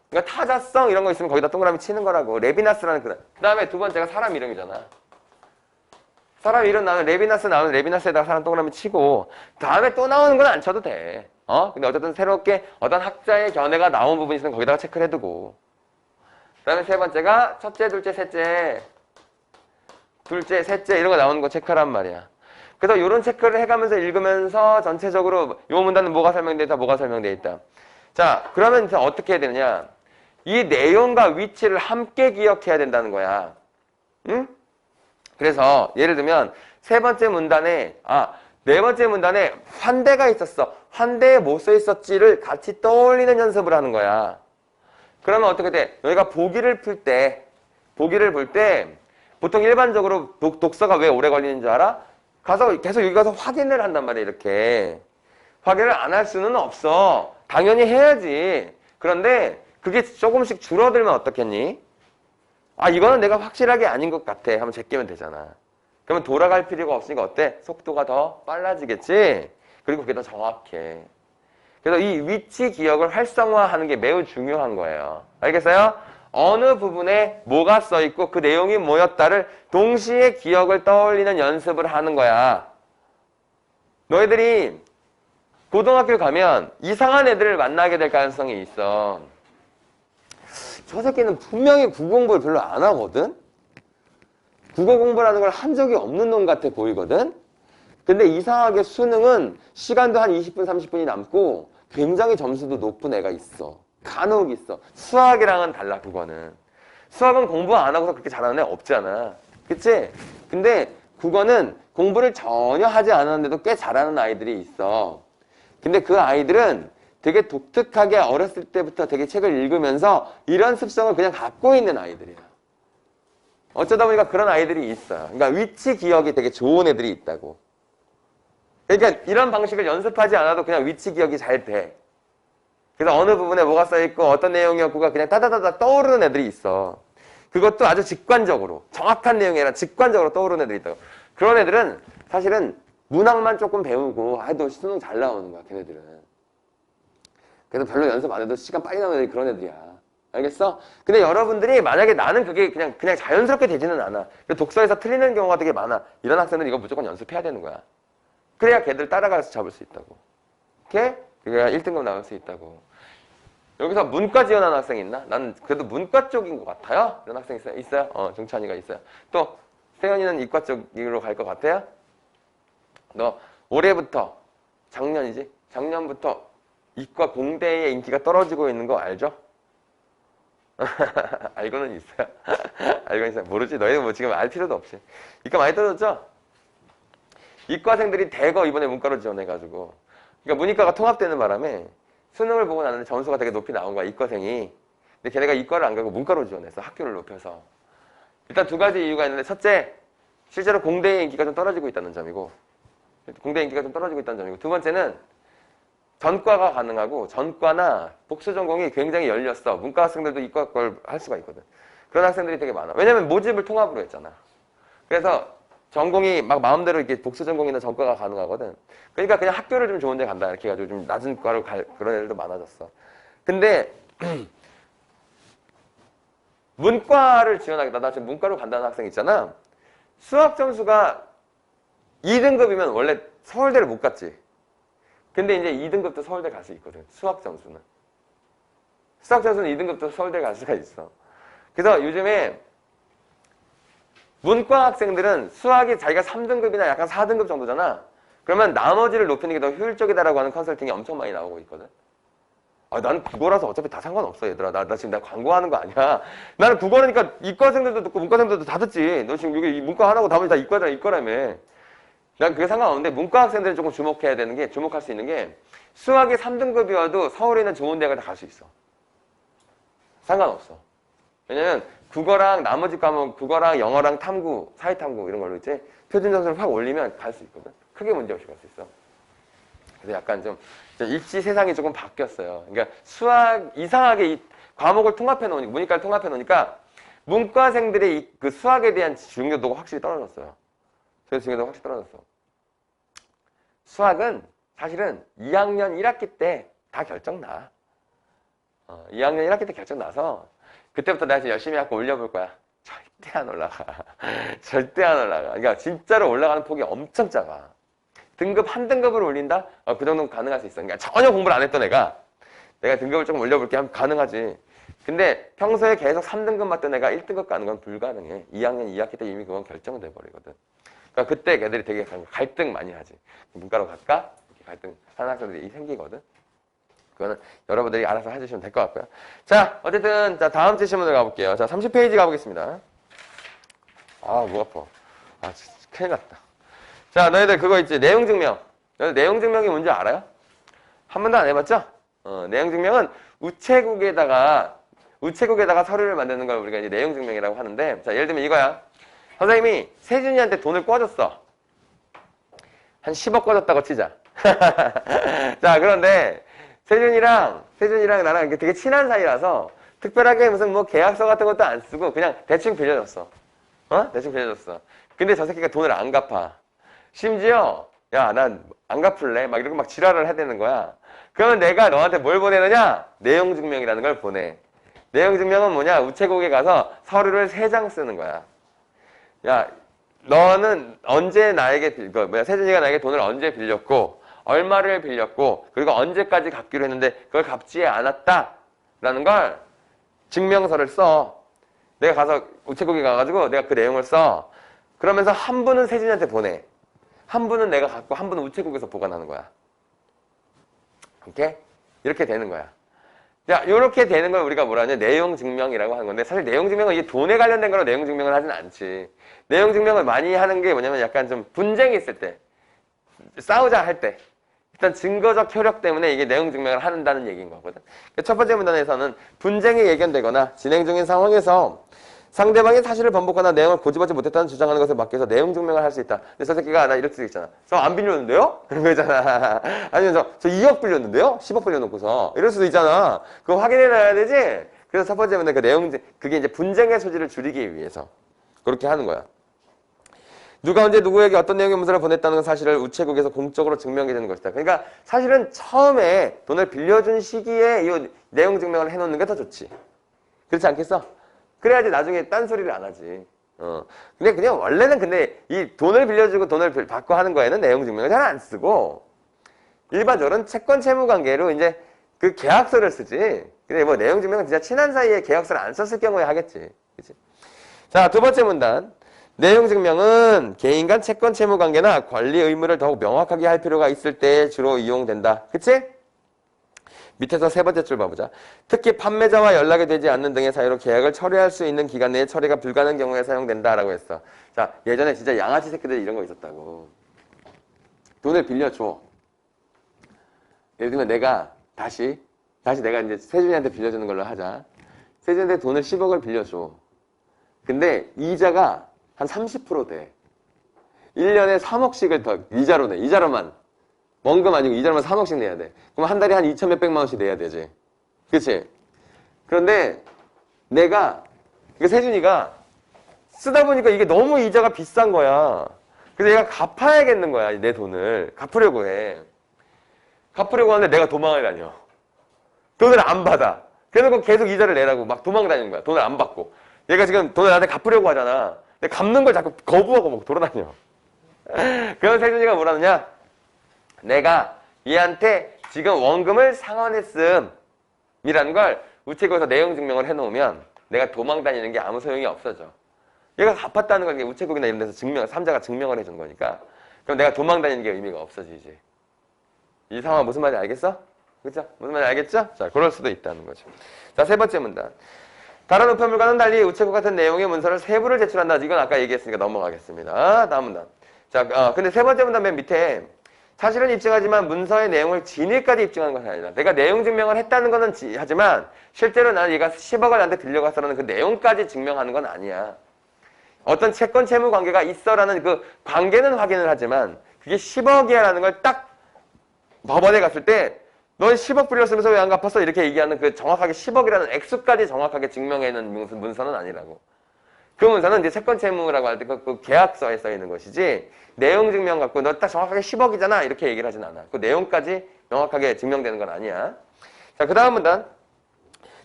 그러니까 타자성 이런 거 있으면 거기다 동그라미 치는 거라고. 레비나스라는 그 다음에 두 번째가 사람 이름이잖아. 사람 이름 나오면 레비나스 나오면 레비나스에다가 사람 동그라미 치고 다음에 또 나오는 건 안 쳐도 돼. 근데 어쨌든 새롭게 어떤 학자의 견해가 나온 부분이 있으면 거기다가 체크를 해두고 그 다음에 세 번째가 첫째, 둘째, 셋째 둘째, 셋째 이런 거 나오는 거 체크란 말이야. 그래서 이런 체크를 해가면서 읽으면서 전체적으로 이 문단은 뭐가 설명되어 있다, 뭐가 설명되어 있다. 자, 그러면 이제 어떻게 해야 되느냐. 이 내용과 위치를 함께 기억해야 된다는 거야. 응? 그래서 예를 들면 네 번째 문단에 환대가 있었어. 환대에 뭐 써 있었지를 같이 떠올리는 연습을 하는 거야. 그러면 어떻게 돼? 너희가 보기를 볼 때 보통 일반적으로 독서가 왜 오래 걸리는 줄 알아? 계속 여기 가서 확인을 한단 말이야. 이렇게 확인을 안 할 수는 없어. 당연히 해야지. 그런데 그게 조금씩 줄어들면 어떻겠니? 이거는 내가 확실하게 아닌 것 같아 하면 제끼면 되잖아. 그러면 돌아갈 필요가 없으니까 어때? 속도가 더 빨라지겠지? 그리고 그게 더 정확해. 그래서 이 위치 기억을 활성화하는 게 매우 중요한 거예요. 알겠어요? 어느 부분에 뭐가 써있고 그 내용이 뭐였다를 동시에 기억을 떠올리는 연습을 하는 거야. 너희들이 고등학교 가면 이상한 애들을 만나게 될 가능성이 있어. 저 새끼는 분명히 국공부를 별로 안 하거든? 국어 공부라는 걸 한 적이 없는 놈 같아 보이거든? 근데 이상하게 수능은 시간도 한 20분, 30분이 남고 굉장히 점수도 높은 애가 있어. 간혹 있어. 수학이랑은 달라, 국어는. 수학은 공부 안 하고서 그렇게 잘하는 애 없잖아. 그치? 근데 국어는 공부를 전혀 하지 않았는데도 꽤 잘하는 아이들이 있어. 근데 그 아이들은 되게 독특하게 어렸을 때부터 되게 책을 읽으면서 이런 습성을 그냥 갖고 있는 아이들이야. 어쩌다 보니까 그런 아이들이 있어요. 그러니까 위치 기억이 되게 좋은 애들이 있다고. 그러니까 이런 방식을 연습하지 않아도 그냥 위치 기억이 잘 돼. 그래서 어느 부분에 뭐가 써있고 어떤 내용이었고가 그냥 따다다닥 떠오르는 애들이 있어. 그것도 아주 직관적으로, 정확한 내용이 아니라 직관적으로 떠오르는 애들이 있다고. 그런 애들은 사실은 문학만 조금 배우고 해도 수능 잘 나오는 거야, 걔네들은. 그래서 별로 연습 안 해도 시간 빨리 나오는 애들이 그런 애들이야. 알겠어? 근데 여러분들이 만약에 나는 그게 그냥 자연스럽게 되지는 않아. 독서에서 틀리는 경우가 되게 많아. 이런 학생은 이거 무조건 연습해야 되는 거야. 그래야 걔들 따라가서 잡을 수 있다고. 오케이? 그래야 1등급 나올 수 있다고. 여기서 문과 지원하는 학생 있나? 나는 그래도 문과 쪽인 것 같아요. 이런 학생 있어요? 있어요? 정찬이가 있어요. 또 세연이는 이과 쪽으로 갈 것 같아요? 너 올해부터 작년이지? 작년부터 이과 공대의 인기가 떨어지고 있는 거 알죠? 알고는 있어요. 알고는 있어요. 모르지? 너희는 뭐 지금 알 필요도 없이. 이과 많이 떨어졌죠? 이과생들이 대거 이번에 문과로 지원해가지고. 그러니까 문이과가 통합되는 바람에 수능을 보고 나는데 점수가 되게 높이 나온 거야, 이과생이. 근데 걔네가 이과를 안 가고 문과로 지원했어, 학교를 높여서. 일단 두 가지 이유가 있는데, 첫째, 실제로 공대의 인기가 좀 떨어지고 있다는 점이고, 공대 인기가 좀 떨어지고 있다는 점이고, 두 번째는 전과가 가능하고 전과나 복수 전공이 굉장히 열렸어. 문과 학생들도 이과 걸 할 수가 있거든. 그런 학생들이 되게 많아. 왜냐면 모집을 통합으로 했잖아. 그래서 전공이 막 마음대로 이렇게 복수 전공이나 전과가 가능하거든. 그러니까 그냥 학교를 좀 좋은 데 간다 이렇게 해가지고 좀 낮은 과로 갈 그런 애들도 많아졌어. 근데 문과를 지원하겠다. 나 지금 문과로 간다는 학생 있잖아. 수학 점수가 2등급이면 원래 서울대를 못 갔지. 근데 이제 2등급도 서울대 갈 수 있거든. 수학 점수는. 수학 점수는 2등급도 서울대 갈 수가 있어. 그래서 요즘에 문과 학생들은 수학이 자기가 3등급이나 약간 4등급 정도잖아. 그러면 나머지를 높이는 게 더 효율적이다라고 하는 컨설팅이 엄청 많이 나오고 있거든. 난 국어라서 어차피 다 상관없어, 얘들아. 나 지금 광고하는 거 아니야. 나는 국어라니까 이과생들도 듣고 문과생들도 다 듣지. 너 지금 여기 문과 하나고 나머지 다 이과라며. 난 그게 상관없는데 문과 학생들은 조금 주목해야 되는 게, 주목할 수 있는 게 수학이 3등급이어도 서울에 있는 좋은 대학을 다 갈 수 있어. 상관없어. 왜냐면 국어랑 나머지 과목, 국어랑 영어랑 탐구, 사회탐구 이런 걸로 이제 표준 점수를 확 올리면 갈 수 있거든. 크게 문제 없이 갈 수 있어. 그래서 약간 좀 입시 세상이 조금 바뀌었어요. 그러니까 수학 이상하게 이 과목을 통합해 놓으니까, 문이과를 통합해 놓으니까 문과생들의 그 수학에 대한 중요도가 확실히 떨어졌어요. 그래서 중요도가 확실히 떨어졌어. 수학은 사실은 2학년 1학기 때 다 결정 나. 2학년 1학기 때 결정 나서 그때부터 내가 열심히 하고 올려볼 거야. 절대 안 올라가. 절대 안 올라가. 그러니까 진짜로 올라가는 폭이 엄청 작아. 등급 한 등급을 올린다? 그 정도는 가능할 수 있어. 그러니까 전혀 공부를 안 했던 애가 내가 등급을 조금 올려볼게 하면 가능하지. 근데 평소에 계속 3등급 맞던 애가 1등급 가는 건 불가능해. 2학년 2학기 때 이미 그건 결정돼 버리거든. 그러니까 그때 애들이 되게 갈등 많이 하지. 문과로 갈까? 이렇게 갈등 하는 학생들이 생기거든. 그거는 여러분들이 알아서 해주시면 될 것 같고요. 자, 어쨌든 자 다음 주 시험으로 가볼게요. 자, 30페이지 가보겠습니다. 목 아파. 진짜 큰일 났다. 자, 너희들 그거 있지? 내용 증명. 너희들 내용 증명이 뭔지 알아요? 한 번도 안 해봤죠? 내용 증명은 우체국에다가 서류를 만드는 걸 우리가 이제 내용 증명이라고 하는데, 자, 예를 들면 이거야. 선생님이 세준이한테 돈을 꿔줬어. 한 10억 꿔줬다고 치자. 자, 그런데 세준이랑 나랑 되게 친한 사이라서 특별하게 무슨 뭐 계약서 같은 것도 안 쓰고 그냥 대충 빌려줬어. 대충 빌려줬어. 근데 저 새끼가 돈을 안 갚아. 심지어 야, 난 안 갚을래. 막 이렇게 막 지랄을 해야 되는 거야. 그러면 내가 너한테 뭘 보내느냐? 내용 증명이라는 걸 보내. 내용 증명은 뭐냐? 우체국에 가서 서류를 3장 쓰는 거야. 야, 너는 언제 나에게 세준이가 나에게 돈을 언제 빌렸고, 얼마를 빌렸고, 그리고 언제까지 갚기로 했는데 그걸 갚지 않았다라는 걸 증명서를 써. 내가 가서 우체국에 가가지고 내가 그 내용을 써. 그러면서 한 분은 세준이한테 보내. 한 분은 내가 갖고 한 분은 우체국에서 보관하는 거야. 오케이? 이렇게 되는 거야. 자, 이렇게 되는 걸 우리가 뭐라 하냐? 내용 증명이라고 하는 건데, 사실 내용 증명은 이게 돈에 관련된 거로 내용 증명을 하진 않지. 내용 증명을 많이 하는 게 뭐냐면 약간 좀 분쟁이 있을 때, 싸우자 할 때, 일단 증거적 효력 때문에 이게 내용 증명을 한다는 얘기인 거거든. 첫 번째 문단에서는 분쟁이 예견되거나 진행 중인 상황에서 상대방이 사실을 번복하거나 내용을 고집하지 못했다는 주장하는 것에 맡겨서 내용 증명을 할 수 있다. 근데 저 새끼가 나 이럴 수도 있잖아. 저 안 빌렸는데요? 그런 거 있잖아. 아니면 저 2억 빌렸는데요? 10억 빌려놓고서. 이럴 수도 있잖아. 그거 확인해놔야 되지? 그래서 첫 번째 문단 그 내용, 그게 이제 분쟁의 소지를 줄이기 위해서 그렇게 하는 거야. 누가 언제 누구에게 어떤 내용의 문서를 보냈다는 사실을 우체국에서 공적으로 증명해 주는 것이다. 그러니까 사실은 처음에 돈을 빌려준 시기에 이 내용 증명을 해놓는 게 더 좋지. 그렇지 않겠어? 그래야지 나중에 딴소리를 안 하지. 근데 그냥 원래는 근데 이 돈을 빌려주고 돈을 받고 하는 거에는 내용 증명을 잘 안 쓰고 일반적으로는 채권 채무 관계로 이제 그 계약서를 쓰지. 근데 뭐 내용 증명은 진짜 친한 사이에 계약서를 안 썼을 경우에 하겠지. 그치? 자, 두 번째 문단. 내용 증명은 개인 간 채권 채무 관계나 관리 의무를 더욱 명확하게 할 필요가 있을 때 주로 이용된다. 그치? 밑에서 세 번째 줄 봐보자. 특히 판매자와 연락이 되지 않는 등의 사유로 계약을 처리할 수 있는 기간 내에 처리가 불가능한 경우에 사용된다라고 했어. 자, 예전에 진짜 양아치 새끼들 이런 거 있었다고. 돈을 빌려줘. 예를 들면 내가 다시 내가 이제 세준이한테 빌려주는 걸로 하자. 세준이한테 돈을 10억을 빌려줘. 근데 이자가 한 30% 돼. 1년에 3억씩을 더 이자로 내. 이자로만. 원금 아니고 이자로만 3억씩 내야 돼. 그럼 한 달에 한 2천 몇백만 원씩 내야 되지. 그치? 그런데 내가, 세준이가 쓰다 보니까 이게 너무 이자가 비싼 거야. 그래서 얘가 갚아야겠는 거야, 내 돈을. 갚으려고 해. 갚으려고 하는데 내가 도망을 다녀. 돈을 안 받아. 그래놓고 계속 이자를 내라고 막 도망 다니는 거야. 돈을 안 받고. 얘가 지금 돈을 나한테 갚으려고 하잖아. 근데 갚는 걸 자꾸 거부하고 막 돌아다녀. 그래서 세준이가 뭐라느냐? 내가 얘한테 지금 원금을 상환했음이라는 걸 우체국에서 내용 증명을 해놓으면 내가 도망 다니는 게 아무 소용이 없어져. 얘가 갚았다는 걸 우체국이나 이런 데서 증명, 3자가 증명을 해준 거니까. 그럼 내가 도망 다니는 게 의미가 없어지지. 이 상황 무슨 말인지 알겠어? 그죠? 무슨 말인지 알겠죠? 자, 그럴 수도 있다는 거죠. 자, 세 번째 문단. 다른 우편물과는 달리 우체국 같은 내용의 문서를 세부를 제출한다. 이건 아까 얘기했으니까 넘어가겠습니다. 다음 문단. 자, 근데 세 번째 문단 맨 밑에 사실은 입증하지만 문서의 내용을 진위까지 입증하는 것은 아니다. 내가 내용 증명을 했다는 것은 하지만 실제로 나는 얘가 10억을 나한테 빌려갔어라는 그 내용까지 증명하는 건 아니야. 어떤 채권 채무 관계가 있어라는 그 관계는 확인을 하지만 그게 10억이야라는 걸 딱 법원에 갔을 때 넌 10억 빌렸으면서 왜 안 갚았어? 이렇게 얘기하는 그 정확하게 10억이라는 액수까지 정확하게 증명해놓은 문서는 아니라고. 그 문서는 이제 채권 채무라고 할 때 그 계약서에 써 있는 것이지 내용 증명 갖고 너 딱 정확하게 10억이잖아 이렇게 얘기를 하진 않아. 그 내용까지 명확하게 증명되는 건 아니야. 자, 그 다음 문단.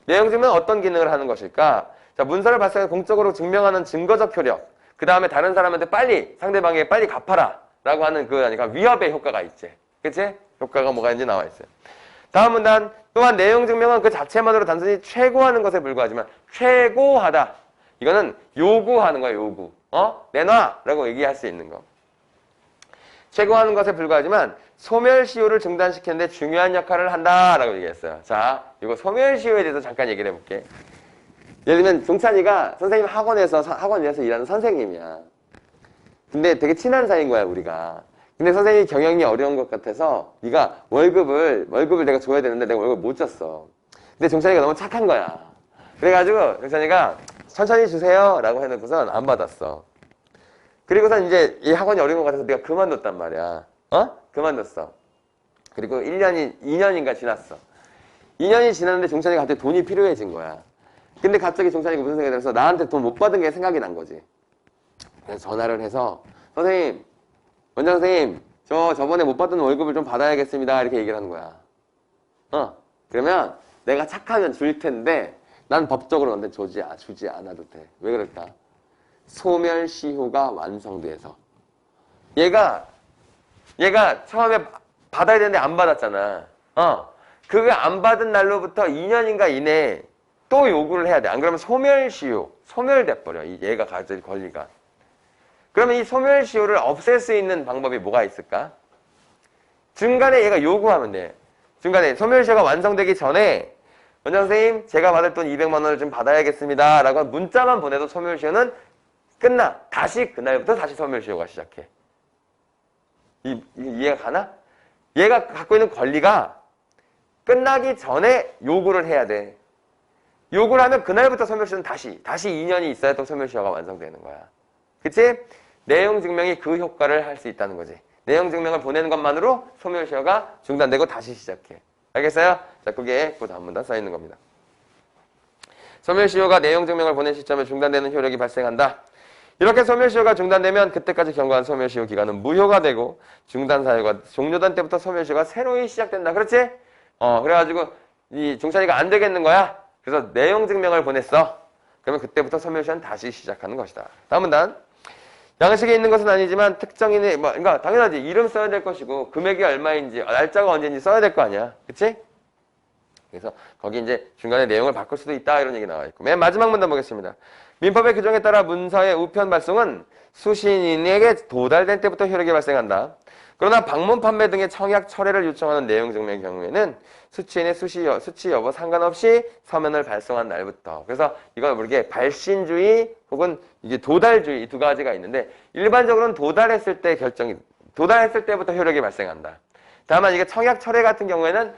내용 증명은 어떤 기능을 하는 것일까? 자, 문서를 발송해서 공적으로 증명하는 증거적 효력. 그 다음에 다른 사람한테 빨리 상대방에게 빨리 갚아라 라고 하는 그러니까 위협의 효과가 있지. 그치? 효과가 뭐가 있는지 나와 있어요. 다음 문단. 또한 내용 증명은 그 자체만으로 단순히 최고하는 것에 불과하지만 최고하다. 이거는 요구하는 거야, 요구. 내놔! 라고 얘기할 수 있는 거. 최고하는 것에 불과하지만 소멸시효를 중단시키는데 중요한 역할을 한다. 라고 얘기했어요. 자, 이거 소멸시효에 대해서 잠깐 얘기를 해볼게. 예를 들면 종찬이가 선생님 학원에서 일하는 선생님이야. 근데 되게 친한 사이인 거야, 우리가. 근데 선생님이 경영이 어려운 것 같아서 네가 월급을 내가 줘야 되는데 내가 월급을 못 줬어. 근데 종찬이가 너무 착한 거야. 그래가지고 종찬이가 천천히 주세요 라고 해놓고선 안 받았어. 그리고선 이제 이 학원이 어려운 것 같아서 내가 그만뒀단 말이야. 그만뒀어. 그리고 2년인가 지났어. 2년이 지났는데 종찬이가 갑자기 돈이 필요해진 거야. 근데 갑자기 종찬이가 무슨 생각이 들어서 나한테 돈 못 받은 게 생각이 난 거지. 그래서 전화를 해서 선생님, 원장 선생님, 저번에 못 받은 월급을 좀 받아야겠습니다. 이렇게 얘기를 하는 거야. 그러면 내가 착하면 줄 텐데 난 법적으로 너한테 주지 않아도 돼. 왜 그럴까? 소멸시효가 완성돼서. 얘가 처음에 받아야 되는데 안 받았잖아. 그게 안 받은 날로부터 2년인가 이내에 또 요구를 해야 돼. 안 그러면 소멸시효, 소멸돼버려. 얘가 가질 권리가. 그러면 이 소멸시효를 없앨 수 있는 방법이 뭐가 있을까? 중간에 얘가 요구하면 돼. 중간에 소멸시효가 완성되기 전에 원장 선생님 제가 받을 돈 200만 원을 좀 받아야겠습니다 라고 문자만 보내도 소멸시효는 끝나. 다시 그날부터 다시 소멸시효가 시작해. 이해가 가나? 얘가 갖고 있는 권리가 끝나기 전에 요구를 해야 돼. 요구를 하면 그날부터 소멸시효는 다시 2년이 있어야 또 소멸시효가 완성되는 거야. 그치? 내용 증명이 그 효과를 할 수 있다는 거지. 내용 증명을 보내는 것만으로 소멸시효가 중단되고 다시 시작해. 알겠어요? 자, 그게 그 다음문단 써 있는 겁니다. 소멸시효가 내용 증명을 보낸 시점에 중단되는 효력이 발생한다. 이렇게 소멸시효가 중단되면 그때까지 경과한 소멸시효 기간은 무효가 되고 중단 사유가 종료된 때부터 소멸시효가 새로이 시작된다. 그렇지? 그래가지고 이 종찰이가 안 되겠는 거야. 그래서 내용 증명을 보냈어. 그러면 그때부터 소멸시효는 다시 시작하는 것이다. 다음 문단. 양식에 있는 것은 아니지만 특정인의 그러니까 당연하지. 이름 써야 될 것이고 금액이 얼마인지 날짜가 언제인지 써야 될 거 아니야. 그치? 그래서 거기 이제 중간에 내용을 바꿀 수도 있다 이런 얘기 나와 있고 맨 마지막 문단 보겠습니다. 민법의 규정에 따라 문서의 우편 발송은 수신인에게 도달된 때부터 효력이 발생한다. 그러나 방문 판매 등의 청약 철회를 요청하는 내용 증명의 경우에는 수취인의 수치 여부 상관없이 서면을 발송한 날부터. 그래서 이걸 모르게 발신주의 혹은 이게 도달주의 이 두 가지가 있는데 일반적으로는 도달했을 때부터 효력이 발생한다. 다만 이게 청약 철회 같은 경우에는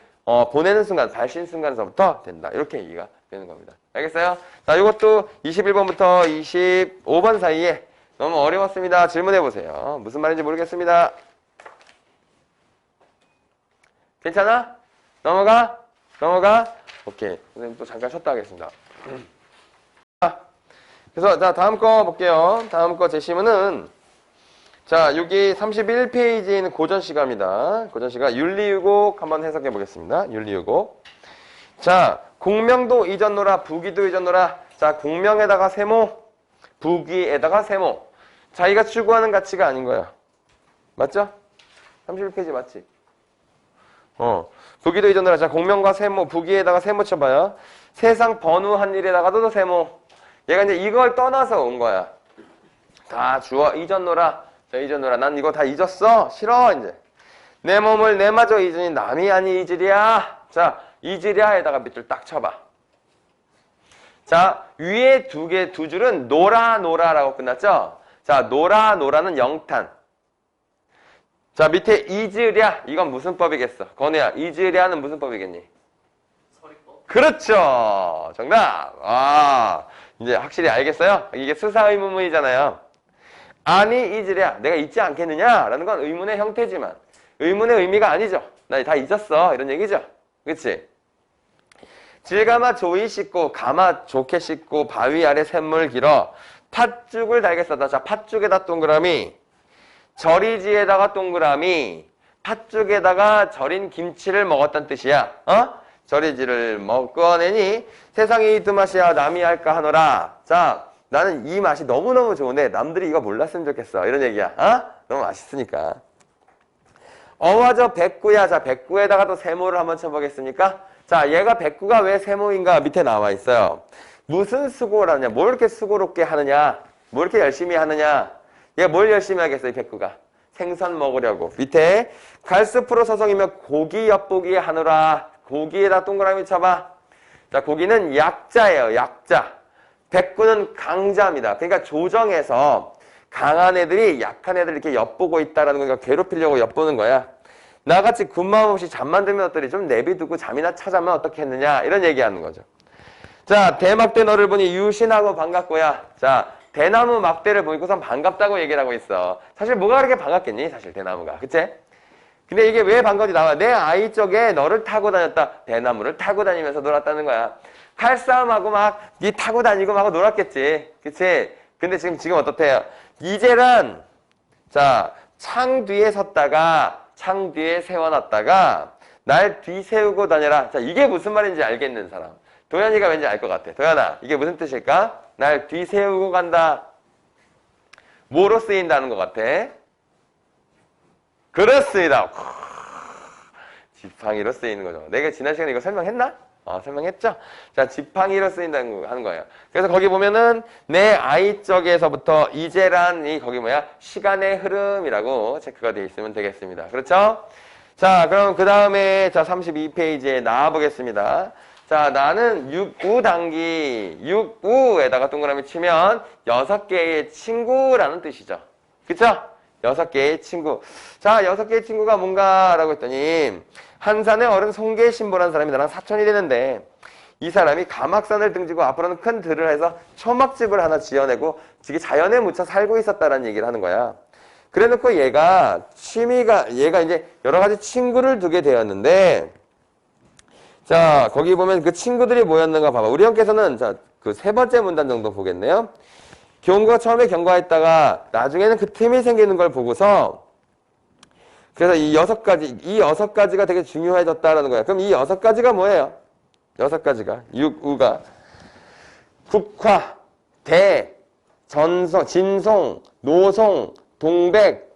보내는 순간, 발신 순간서부터 된다. 이렇게 얘기가 되는 겁니다. 알겠어요? 자, 이것도 21번부터 25번 사이에 너무 어려웠습니다. 질문해 보세요. 무슨 말인지 모르겠습니다. 괜찮아? 넘어가? 오케이. 선생님 또 잠깐 쉬었다 하겠습니다. 그래서 자, 다음 거 볼게요. 다음 거 제시문은 자, 여기 31페이지에 있는 고전시가입니다. 고전시가 윤리유곡 한번 해석해 보겠습니다. 윤리유곡. 자, 공명도 이전노라, 부기도 이전노라. 자, 공명에다가 세모, 부기에다가 세모. 자기가 추구하는 가치가 아닌 거야. 맞죠? 31페이지 맞지? 부기도 이전노라. 자, 공명과 세모, 부기에다가 세모 쳐봐요. 세상 번우한 일에다가도 세모. 얘가 이제 이걸 떠나서 온 거야. 다 주어 이전노라. 자, 잊어놓으라. 난 이거 다 잊었어. 싫어. 이제 내 몸을 내마저 잊으니 남이 아니 잊으랴. 자, 잊으랴에다가 밑줄 딱 쳐봐. 자, 위에 두 줄은 노라라고 끝났죠? 자, 노라는 영탄. 자, 밑에 잊으랴. 이건 무슨 법이겠어? 건우야, 잊으랴는 무슨 법이겠니? 서리법? 그렇죠. 정답. 이제 확실히 알겠어요? 이게 수사의문문이잖아요. 아니 잊으랴. 내가 잊지 않겠느냐라는 건 의문의 형태지만 의문의 의미가 아니죠. 나 다 잊었어. 이런 얘기죠. 그치? 질가마 조이 씻고 가마 좋게 씻고 바위 아래 샘물 길어 팥죽을 달게 싸다. 자, 팥죽에다 동그라미 절이지에다가 동그라미 팥죽에다가 절인 김치를 먹었다는 뜻이야. 절이지를 먹어내니 세상이 이 두 맛이야 남이 할까 하노라. 자, 나는 이 맛이 너무너무 좋은데 남들이 이거 몰랐으면 좋겠어. 이런 얘기야. 너무 맛있으니까. 어와저 백구야. 자, 백구에다가 또 세모를 한번 쳐보겠습니까? 자, 얘가 백구가 왜 세모인가 밑에 나와 있어요. 무슨 수고를 하느냐. 뭘 이렇게 수고롭게 하느냐. 뭘 이렇게 열심히 하느냐. 얘가 뭘 열심히 하겠어, 이 백구가. 생선 먹으려고. 밑에 갈수프로 서성이며 고기 엿보기 하느라. 고기에다 동그라미 쳐봐. 자, 고기는 약자예요. 약자. 백구는 강자입니다. 그러니까 조정에서 강한 애들이 약한 애들 이렇게 엿보고 있다라는 거니까 괴롭히려고 엿보는 거야. 나같이 군마음 없이 잠만 들면 어떠리 좀 내비두고 잠이나 찾아면 어떻게 했느냐 이런 얘기하는 거죠. 자, 대막대 너를 보니 유신하고 반갑고야. 자, 대나무 막대를 보고선 반갑다고 얘기를 하고 있어. 사실 뭐가 그렇게 반갑겠니? 사실 대나무가. 그치? 근데 이게 왜 반갑이 나와? 내 아이 쪽에 너를 타고 다녔다. 대나무를 타고 다니면서 놀았다는 거야. 칼싸움하고 막 니 타고 다니고 막 놀았겠지. 그치? 근데 지금 어떻대요? 이제란 자, 창 뒤에 섰다가 창 뒤에 세워놨다가 날 뒤세우고 다녀라. 자, 이게 무슨 말인지 알겠는 사람. 도현이가 왠지 알 것 같아. 도현아, 이게 무슨 뜻일까? 날 뒤세우고 간다. 뭐로 쓰인다는 것 같아? 그렇습니다. 지팡이로 쓰이는 거죠. 내가 지난 시간에 이거 설명했나? 설명했죠? 자, 지팡이로 쓰인다는 거 하는 거예요. 그래서 거기 보면은 내 I쪽에서부터 이제란이 거기 뭐야? 시간의 흐름이라고 체크가 되어 있으면 되겠습니다. 그렇죠? 자, 그럼 그 다음에 자 32페이지에 나와 보겠습니다. 자, 나는 6우 단기, 6우에다가 동그라미 치면 6개의 친구라는 뜻이죠. 그쵸? 6개의 친구. 자, 6개의 친구가 뭔가라고 했더니 한산의 어른 송계신보라는 사람이 나랑 사촌이 되는데 이 사람이 가막산을 등지고 앞으로는 큰 들을 해서 초막집을 하나 지어내고 지금 자연에 묻혀 살고 있었다라는 얘기를 하는 거야. 그래 놓고 얘가 이제 여러 가지 친구를 두게 되었는데 자, 거기 보면 그 친구들이 뭐였는가 봐봐. 우리 형께서는 자, 그 세 번째 문단 정도 보겠네요. 교훈과 처음에 경과했다가 나중에는 그 틈이 생기는 걸 보고서 그래서 이 6가지가 되게 중요해졌다라는 거야. 그럼 이 6가지가 뭐예요? 6가지가 6우가 국화, 대, 전송, 진송, 노송, 동백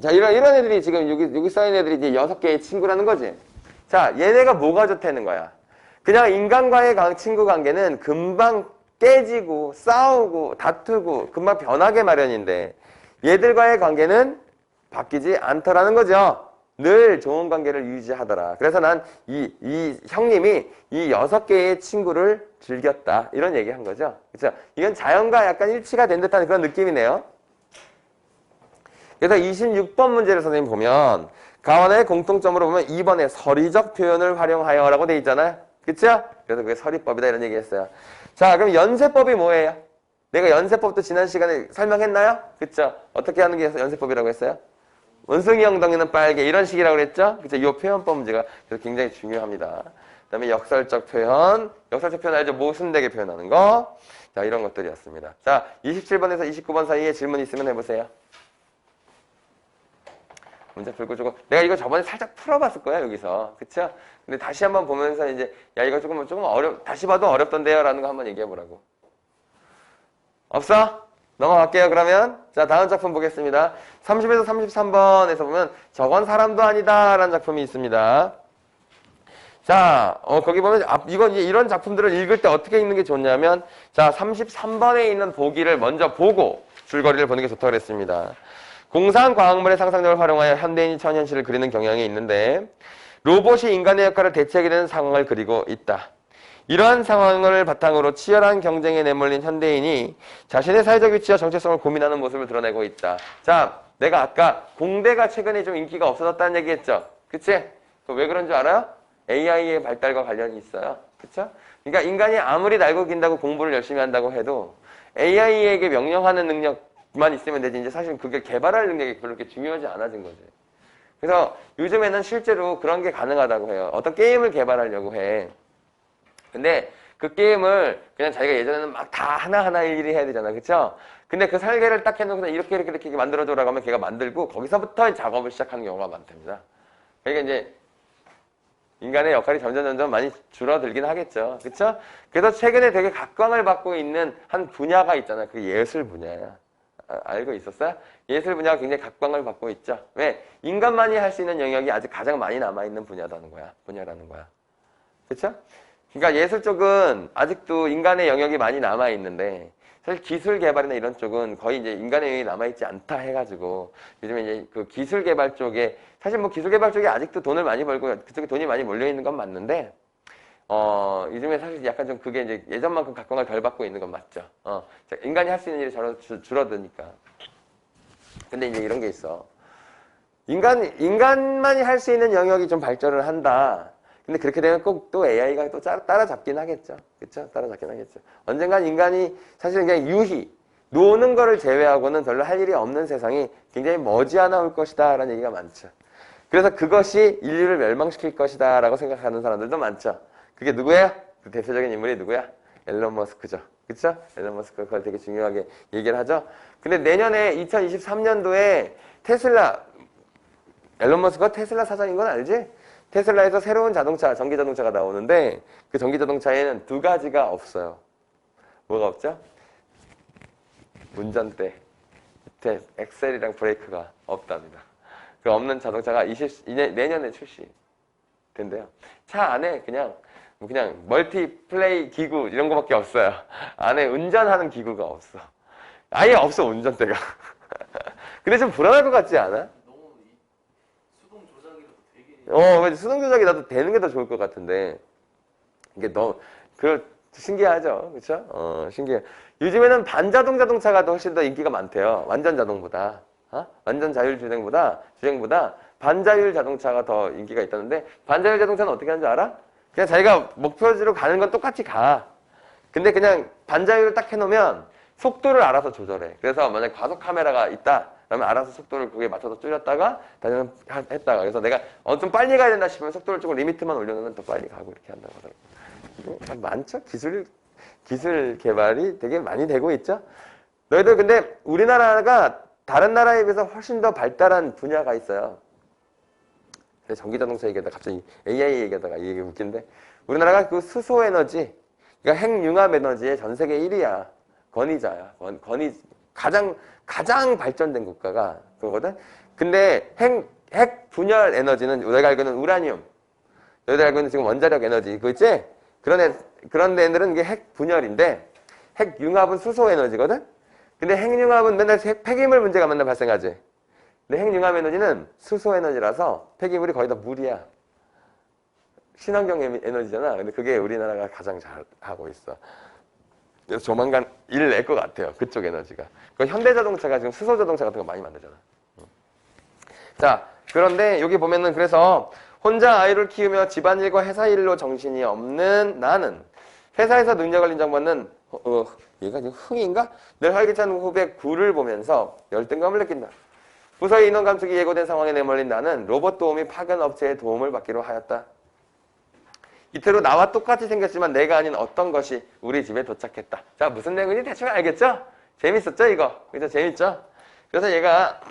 자, 이런 애들이 지금 여기 써있는 애들이 이제 6개의 친구라는 거지. 자, 얘네가 뭐가 좋다는 거야? 그냥 인간과의 친구 관계는 금방 깨지고 싸우고 다투고 금방 변하게 마련인데 얘들과의 관계는 바뀌지 않더라는 거죠. 늘 좋은 관계를 유지하더라. 그래서 난 이 형님이 이 6개의 친구를 즐겼다. 이런 얘기 한 거죠. 그렇죠? 이건 자연과 약간 일치가 된 듯한 그런 느낌이네요. 그래서 26번 문제를 선생님 보면 가원의 공통점으로 보면 2번에 서리적 표현을 활용하여 라고 돼 있잖아요. 그쵸? 그래서 그게 서리법이다 이런 얘기 했어요. 자, 그럼 연세법이 뭐예요? 내가 연세법도 지난 시간에 설명했나요? 그쵸? 어떻게 하는 게 연세법이라고 했어요? 원숭이 엉덩이는 빨개 이런 식이라고 그랬죠? 그쵸? 이 표현법 문제가 그래서 굉장히 중요합니다. 그 다음에 역설적 표현 알죠? 모순되게 표현하는 거. 자, 이런 것들이었습니다. 자, 27번에서 29번 사이에 질문 있으면 해보세요. 문제 풀고 주고 내가 이거 저번에 살짝 풀어봤을 거야 여기서. 그쵸? 근데 다시 한번 보면서 이제 야 이거 조금 다시 봐도 어렵던데요 라는 거 한번 얘기해 보라고. 없어? 넘어갈게요 그러면. 자, 다음 작품 보겠습니다. 30에서 33번에서 보면 저건 사람도 아니다 라는 작품이 있습니다. 자, 거기 보면 이런 작품들을 읽을 때 어떻게 읽는 게 좋냐면 자, 33번에 있는 보기를 먼저 보고 줄거리를 보는 게 좋다고 그랬습니다. 공상 과학물의 상상력을 활용하여 현대인이 천현실을 그리는 경향이 있는데 로봇이 인간의 역할을 대체하게 되는 상황을 그리고 있다. 이러한 상황을 바탕으로 치열한 경쟁에 내몰린 현대인이 자신의 사회적 위치와 정체성을 고민하는 모습을 드러내고 있다. 자, 내가 아까 공대가 최근에 좀 인기가 없어졌다는 얘기했죠? 그치? 왜 그런 줄 알아요? AI의 발달과 관련이 있어요. 그쵸? 그러니까 인간이 아무리 날고 긴다고 공부를 열심히 한다고 해도 AI에게 명령하는 능력만 있으면 되지 이제 사실 그게 개발할 능력이 별로 그렇게 중요하지 않아진 거지. 그래서 요즘에는 실제로 그런 게 가능하다고 해요. 어떤 게임을 개발하려고 해. 근데 그 게임을 그냥 자기가 예전에는 막 다 하나하나 일일이 해야 되잖아. 그쵸? 근데 그 설계를 딱 해놓고 이렇게 만들어줘라고 하면 걔가 만들고 거기서부터 작업을 시작하는 경우가 많답니다. 그러니까 이제 인간의 역할이 점점 많이 줄어들긴 하겠죠. 그쵸? 그래서 최근에 되게 각광을 받고 있는 한 분야가 있잖아요. 그게 예술 분야야. 알고 있었어요? 예술 분야가 굉장히 각광을 받고 있죠. 왜? 인간만이 할 수 있는 영역이 아직 가장 많이 남아있는 분야라는 거야. 그쵸? 그러니까 예술 쪽은 아직도 인간의 영역이 많이 남아있는데 사실 기술 개발이나 이런 쪽은 거의 이제 인간의 영역이 남아있지 않다 해가지고 요즘에 이제 그 기술 개발 쪽에 사실 뭐 기술 개발 쪽에 아직도 돈을 많이 벌고 그쪽에 돈이 많이 몰려있는 건 맞는데 요즘에 사실 약간 좀 그게 이제 예전만큼 각광을 덜 받고 있는 건 맞죠. 인간이 할 수 있는 일이 줄어드니까. 근데 이제 이런 게 있어. 인간만이 할 수 있는 영역이 좀 발전을 한다. 근데 그렇게 되면 꼭 또 AI가 또 따라잡긴 하겠죠. 그쵸? 따라잡긴 하겠죠. 언젠간 인간이 사실 그냥 유희, 노는 거를 제외하고는 별로 할 일이 없는 세상이 굉장히 머지않아 올 것이다 라는 얘기가 많죠. 그래서 그것이 인류를 멸망시킬 것이다 라고 생각하는 사람들도 많죠. 그게 누구예요? 그 대표적인 인물이 누구야? 앨런 머스크죠. 그쵸? 앨런 머스크가 그걸 되게 중요하게 얘기를 하죠. 근데 내년에 2023년도에 앨런 머스크가 테슬라 사장인 건 알지? 테슬라에서 새로운 자동차, 전기자동차가 나오는데 그 전기자동차에는 두 가지가 없어요. 뭐가 없죠? 운전대, 밑에 엑셀이랑 브레이크가 없답니다. 그 없는 자동차가 내년에 출시. 된대요. 차 안에 그냥 멀티플레이 기구 이런 거밖에 없어요. 안에 운전하는 기구가 없어. 아예 없어, 운전대가. 근데 좀 불안할 것 같지 않아? 너무 이 수동 조작이라도 되게 맞아. 수동 조작이 나도 되는 게 더 좋을 것 같은데. 이게 신기하죠? 그쵸? 신기해. 요즘에는 반자동 자동차가 더 훨씬 더 인기가 많대요. 완전 자동보다. 완전 자율 주행보다 반자율 자동차가 더 인기가 있다는데, 반자율 자동차는 어떻게 하는 줄 알아? 그냥 자기가 목표지로 가는 건 똑같이 가. 근데 그냥 반자율을 딱 해놓으면 속도를 알아서 조절해. 그래서 만약 과속 카메라가 있다. 그러면 알아서 속도를 그게 맞춰서 줄였다가 했다가. 그래서 내가 좀 빨리 가야 된다 싶으면 속도를 조금 리미트만 올려놓으면 더 빨리 가고 이렇게 한다고 하더라고요. 참 많죠? 기술 개발이 되게 많이 되고 있죠? 너희들 근데 우리나라가 다른 나라에 비해서 훨씬 더 발달한 분야가 있어요. 전기자동차 얘기하다가 갑자기 AI 얘기하다가 이게 웃긴데, 우리나라가 그 수소에너지, 그러니까 핵융합 에너지의 전 세계 1위야. 권위자야. 가장 발전된 국가가 그거거든. 근데 핵 분열 에너지는 내가 알기로는 우라늄, 너희들 알고 있는 지금 원자력 에너지 그거 있지? 그런 데들은 이게 핵 분열인데, 핵융합은 수소 에너지거든. 근데 핵융합은 맨날 폐기물 문제가 맨날 발생하지. 근데 핵융합 에너지는 수소 에너지라서 폐기물이 거의 다 물이야. 친환경 에너지잖아. 근데 그게 우리나라가 가장 잘하고 있어. 그래서 조만간 일 낼 것 같아요. 그쪽 에너지가. 그 현대자동차가 지금 수소자동차 같은 거 많이 만들잖아. 자, 그런데 여기 보면은 그래서 혼자 아이를 키우며 집안일과 회사일로 정신이 없는 나는 회사에서 능력을 인정받는 얘가 지금 흥인가? 늘 활기찬 후배 구를 보면서 열등감을 느낀다. 부서의 인원 감축이 예고된 상황에 내몰린 나는 로봇 도우미 파견 업체의 도움을 받기로 하였다. 이태로 나와 똑같이 생겼지만 내가 아닌 어떤 것이 우리 집에 도착했다. 자, 무슨 내용인지 대충 알겠죠? 재밌었죠, 이거? 그죠? 재밌죠? 그래서 얘가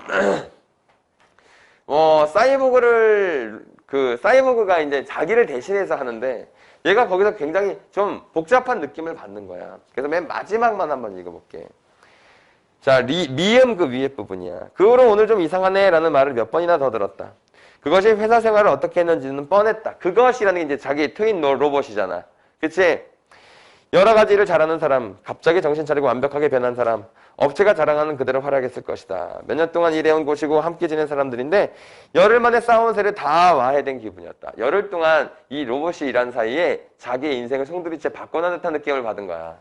사이보그가 이제 자기를 대신해서 하는데, 얘가 거기서 굉장히 좀 복잡한 느낌을 받는 거야. 그래서 맨 마지막만 한번 읽어볼게. 자, 미음 그 위에 부분이야. 그 후로 오늘 좀 이상하네 라는 말을 몇 번이나 더 들었다. 그것이 회사 생활을 어떻게 했는지는 뻔했다. 그것이라는 게 이제 자기 트윈 로봇이잖아. 그치? 여러 가지 일을 잘하는 사람, 갑자기 정신 차리고 완벽하게 변한 사람, 업체가 자랑하는 그대로 활약했을 것이다. 몇 년 동안 일해온 곳이고 함께 지낸 사람들인데 열흘 만에 쌓아온 새를 다 와해된 기분이었다. 열흘 동안 이 로봇이 일한 사이에 자기의 인생을 송두리째 바꿔놓은 듯한 느낌을 받은 거야.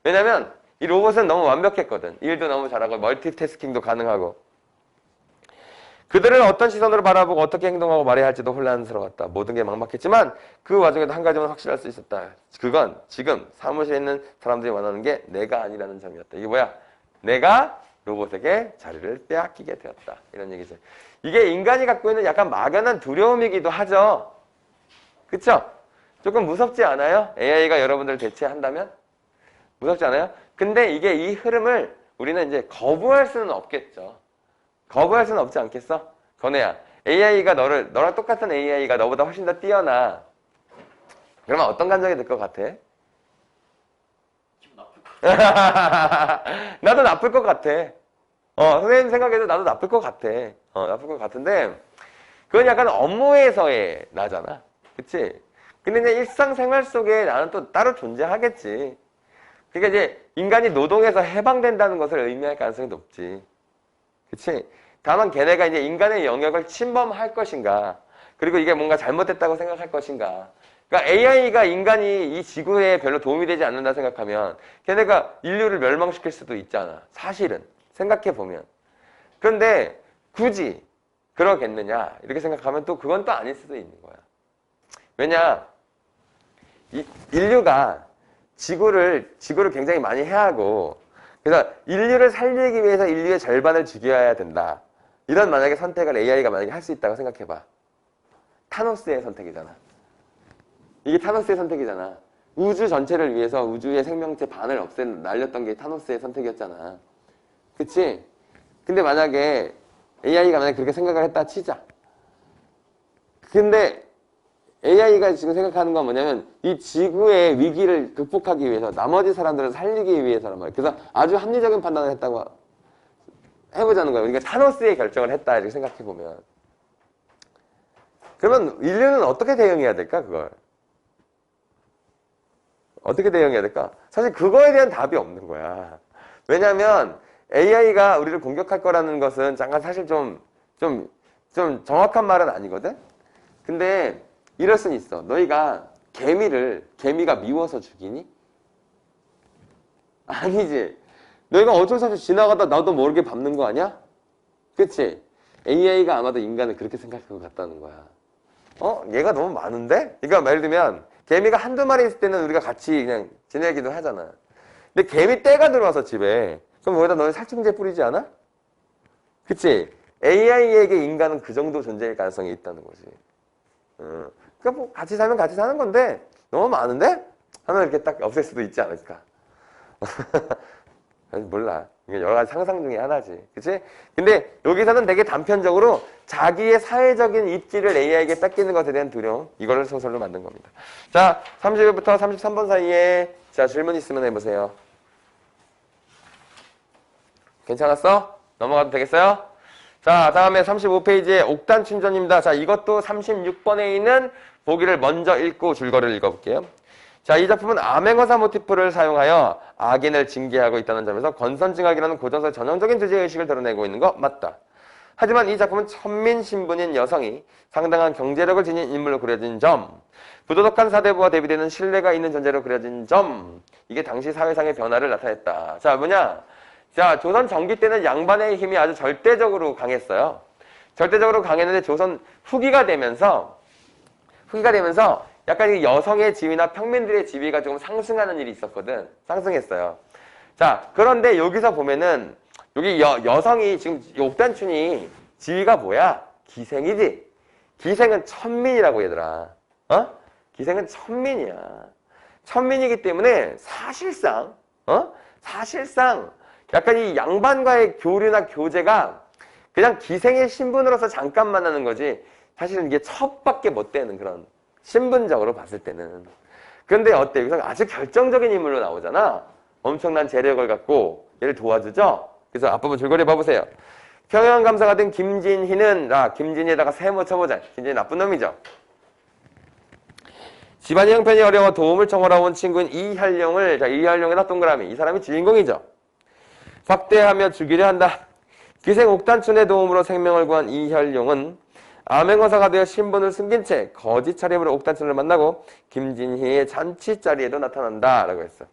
왜냐면 이 로봇은 너무 완벽했거든. 일도 너무 잘하고 멀티태스킹도 가능하고. 그들을 어떤 시선으로 바라보고 어떻게 행동하고 말해야 할지도 혼란스러웠다. 모든 게 막막했지만 그 와중에도 한 가지만 확실할 수 있었다. 그건 지금 사무실에 있는 사람들이 원하는 게 내가 아니라는 점이었다. 이게 뭐야? 내가 로봇에게 자리를 빼앗기게 되었다. 이런 얘기죠. 이게 인간이 갖고 있는 약간 막연한 두려움이기도 하죠. 그쵸? 조금 무섭지 않아요? AI가 여러분들을 대체한다면? 무섭지 않아요? 근데 이게 이 흐름을 우리는 이제 거부할 수는 없겠죠. 거부할 수는 없지 않겠어? 건우야, AI가 너랑 똑같은 AI가 너보다 훨씬 더 뛰어나. 그러면 어떤 감정이 들 것 같아? 기분 나쁠 것 같아. 나도 나쁠 것 같아. 선생님 생각해도 나도 나쁠 것 같아. 나쁠 것 같은데, 그건 약간 업무에서의 나잖아. 그치? 근데 이제 일상생활 속에 나는 또 따로 존재하겠지. 그러니까 이제 인간이 노동에서 해방된다는 것을 의미할 가능성이 높지. 그치? 다만 걔네가 이제 인간의 영역을 침범할 것인가, 그리고 이게 뭔가 잘못됐다고 생각할 것인가. 그러니까 AI가 인간이 이 지구에 별로 도움이 되지 않는다 생각하면 걔네가 인류를 멸망시킬 수도 있잖아. 사실은. 생각해보면. 그런데 굳이 그러겠느냐 이렇게 생각하면 또 그건 또 아닐 수도 있는 거야. 왜냐, 인류가 지구를 굉장히 많이 해하고, 그래서 인류를 살리기 위해서 인류의 절반을 죽여야 된다. 이런 만약에 선택을 AI가 만약에 할 수 있다고 생각해봐. 타노스의 선택이잖아. 이게 타노스의 선택이잖아. 우주 전체를 위해서 우주의 생명체 반을 날렸던 게 타노스의 선택이었잖아. 그치? 근데 만약에 AI가 만약에 그렇게 생각을 했다 치자. 근데 AI가 지금 생각하는 건 뭐냐면 이 지구의 위기를 극복하기 위해서 나머지 사람들을 살리기 위해서란 말이야. 그래서 아주 합리적인 판단을 했다고 해보자는 거야. 그러니까 타노스의 결정을 했다 이렇게 생각해보면. 그러면 인류는 어떻게 대응해야 될까, 그걸? 어떻게 대응해야 될까? 사실 그거에 대한 답이 없는 거야. 왜냐면 AI가 우리를 공격할 거라는 것은 잠깐 사실 좀 정확한 말은 아니거든? 근데 이럴 순 있어. 너희가 개미가 미워서 죽이니? 아니지. 너희가 어쩔 수 없이 지나가다 나도 모르게 밟는 거 아니야? 그치? AI가 아마도 인간을 그렇게 생각할 것 같다는 거야. 얘가 너무 많은데? 그러니까 예를 들면 개미가 한두 마리 있을 때는 우리가 같이 그냥 지내기도 하잖아. 근데 개미 떼가 들어와서 집에 그럼 거기다 너희 살충제 뿌리지 않아? 그치? AI에게 인간은 그 정도 존재일 가능성이 있다는 거지. 그러니까 뭐 같이 살면 같이 사는 건데 너무 많은데? 하면 이렇게 딱 없앨 수도 있지 않을까. 몰라. 이게 여러 가지 상상 중에 하나지. 그치? 근데 여기서는 되게 단편적으로 자기의 사회적인 입지를 AI에게 뺏기는 것에 대한 두려움. 이거를 소설로 만든 겁니다. 자, 30회부터 33번 사이에 자, 질문 있으면 해보세요. 괜찮았어? 넘어가도 되겠어요? 자, 다음에 35페이지에 옥단 춘전입니다. 자, 이것도 36번에 있는 보기를 먼저 읽고 줄거리를 읽어볼게요. 자, 이 작품은 암행어사 모티프를 사용하여 악인을 징계하고 있다는 점에서 권선징악이라는 고전서의 전형적인 주제의식을 드러내고 있는 거 맞다. 하지만 이 작품은 천민 신분인 여성이 상당한 경제력을 지닌 인물로 그려진 점, 부도덕한 사대부와 대비되는 신뢰가 있는 존재로 그려진 점, 이게 당시 사회상의 변화를 나타냈다. 자, 뭐냐? 자, 조선 전기 때는 양반의 힘이 아주 절대적으로 강했어요. 절대적으로 강했는데 조선 후기가 되면서 약간 이 여성의 지위나 평민들의 지위가 조금 상승하는 일이 있었거든. 상승했어요. 자, 그런데 여기서 보면은 여기 여성이 지금 옥단춘이 지위가 뭐야? 기생이지? 기생은 천민이라고 얘들아. 기생은 천민이야. 천민이기 때문에 사실상 약간 이 양반과의 교류나 교제가 그냥 기생의 신분으로서 잠깐 만나는 거지 사실은 이게 첩밖에 못 되는 그런 신분적으로 봤을 때는. 그런데 어때? 여기서 아주 결정적인 인물로 나오잖아. 엄청난 재력을 갖고 얘를 도와주죠. 그래서 앞부분 줄거리 봐보세요. 평양감사가 된 김진희는 김진희에다가 세모 쳐보자. 김진희 나쁜 놈이죠. 집안이 형편이 어려워 도움을 청하러 온 친구인 이혈룡에다 동그라미. 이 사람이 주인공이죠. fak대하며 죽이려 한다. 기생 옥단춘의 도움으로 생명을 구한 이혈룡은 암행어사가 되어 신분을 숨긴 채 거짓 차림으로 옥단춘을 만나고 김진희의 잔치 자리에도 나타난다 라고 했어.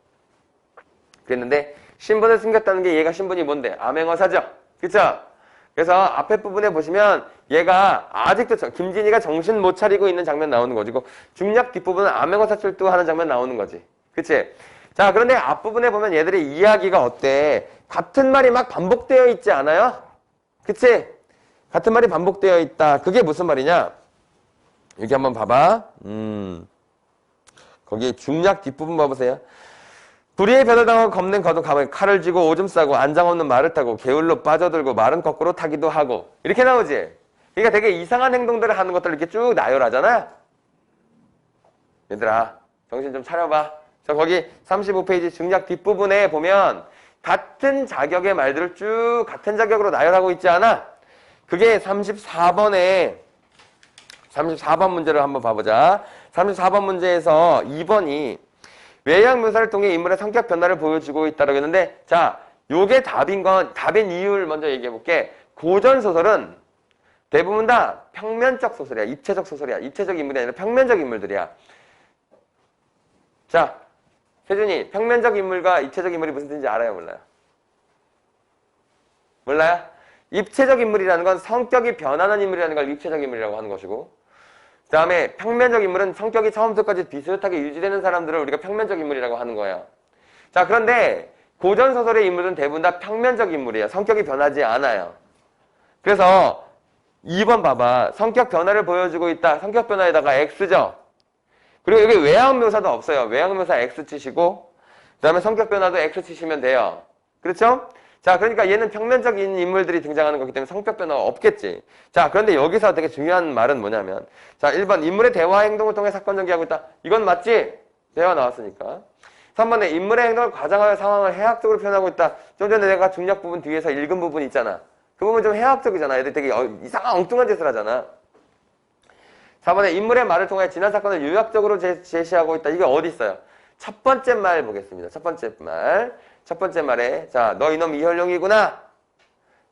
그랬는데 신분을 숨겼다는 게 얘가 신분이 뭔데? 암행어사죠. 그쵸? 그래서 앞에 부분에 보시면 얘가 아직도 김진희가 정신 못 차리고 있는 장면 나오는 거지고 중략 뒷부분은 암행어사 출두하는 장면 나오는 거지. 그치? 자, 그런데 앞부분에 보면 얘들의 이야기가 어때? 같은 말이 막 반복되어 있지 않아요? 그치? 같은 말이 반복되어 있다. 그게 무슨 말이냐? 여기 한번 봐봐. 거기 중략 뒷부분 봐보세요. 불의의 변을 당하고 겁낸 거도 가면 칼을 쥐고 오줌 싸고 안장 없는 말을 타고 게을로 빠져들고 말은 거꾸로 타기도 하고 이렇게 나오지? 그러니까 되게 이상한 행동들을 하는 것들을 이렇게 쭉 나열하잖아? 얘들아 정신 좀 차려봐. 자, 거기 35페이지 중략 뒷부분에 보면 같은 자격의 말들을 쭉 같은 자격으로 나열하고 있지 않아? 그게 34번 문제를 한번 봐보자. 34번 문제에서 2번이 외양 묘사를 통해 인물의 성격 변화를 보여주고 있다고 했는데, 자, 요게 답인 이유를 먼저 얘기해 볼게. 고전 소설은 대부분 다 평면적 소설이야. 입체적 소설이야. 입체적 인물이 아니라 평면적 인물들이야. 자, 세준이 평면적 인물과 입체적 인물이 무슨 뜻인지 알아요? 몰라요? 몰라요? 입체적 인물이라는 건 성격이 변하는 인물이라는 걸 입체적 인물이라고 하는 것이고, 그 다음에 평면적 인물은 성격이 처음부터까지 비슷하게 유지되는 사람들을 우리가 평면적 인물이라고 하는 거예요. 자, 그런데 고전소설의 인물은 대부분 다 평면적 인물이에요. 성격이 변하지 않아요. 그래서 2번 봐봐. 성격 변화를 보여주고 있다. 성격 변화에다가 X죠. 그리고 여기 외양 묘사도 없어요. 외양 묘사 X 치시고, 그 다음에 성격 변화도 X 치시면 돼요. 그렇죠? 자, 그러니까 얘는 평면적인 인물들이 등장하는 거기 때문에 성격 변화가 없겠지. 자, 그런데 여기서 되게 중요한 말은 뭐냐면, 자, 1번 인물의 대화 행동을 통해 사건 전개하고 있다. 이건 맞지? 대화 나왔으니까. 3번에 인물의 행동을 과장하여 상황을 해학적으로 표현하고 있다. 좀 전에 내가 중략 부분 뒤에서 읽은 부분 있잖아. 그 부분 좀 해학적이잖아. 애들 되게 이상한 엉뚱한 짓을 하잖아. 4번에 인물의 말을 통해 지난 사건을 요약적으로 제시하고 있다. 이게 어디 있어요? 첫 번째 말 보겠습니다. 첫 번째 말. 첫 번째 말에 자, 너 이놈 이혈룡이구나.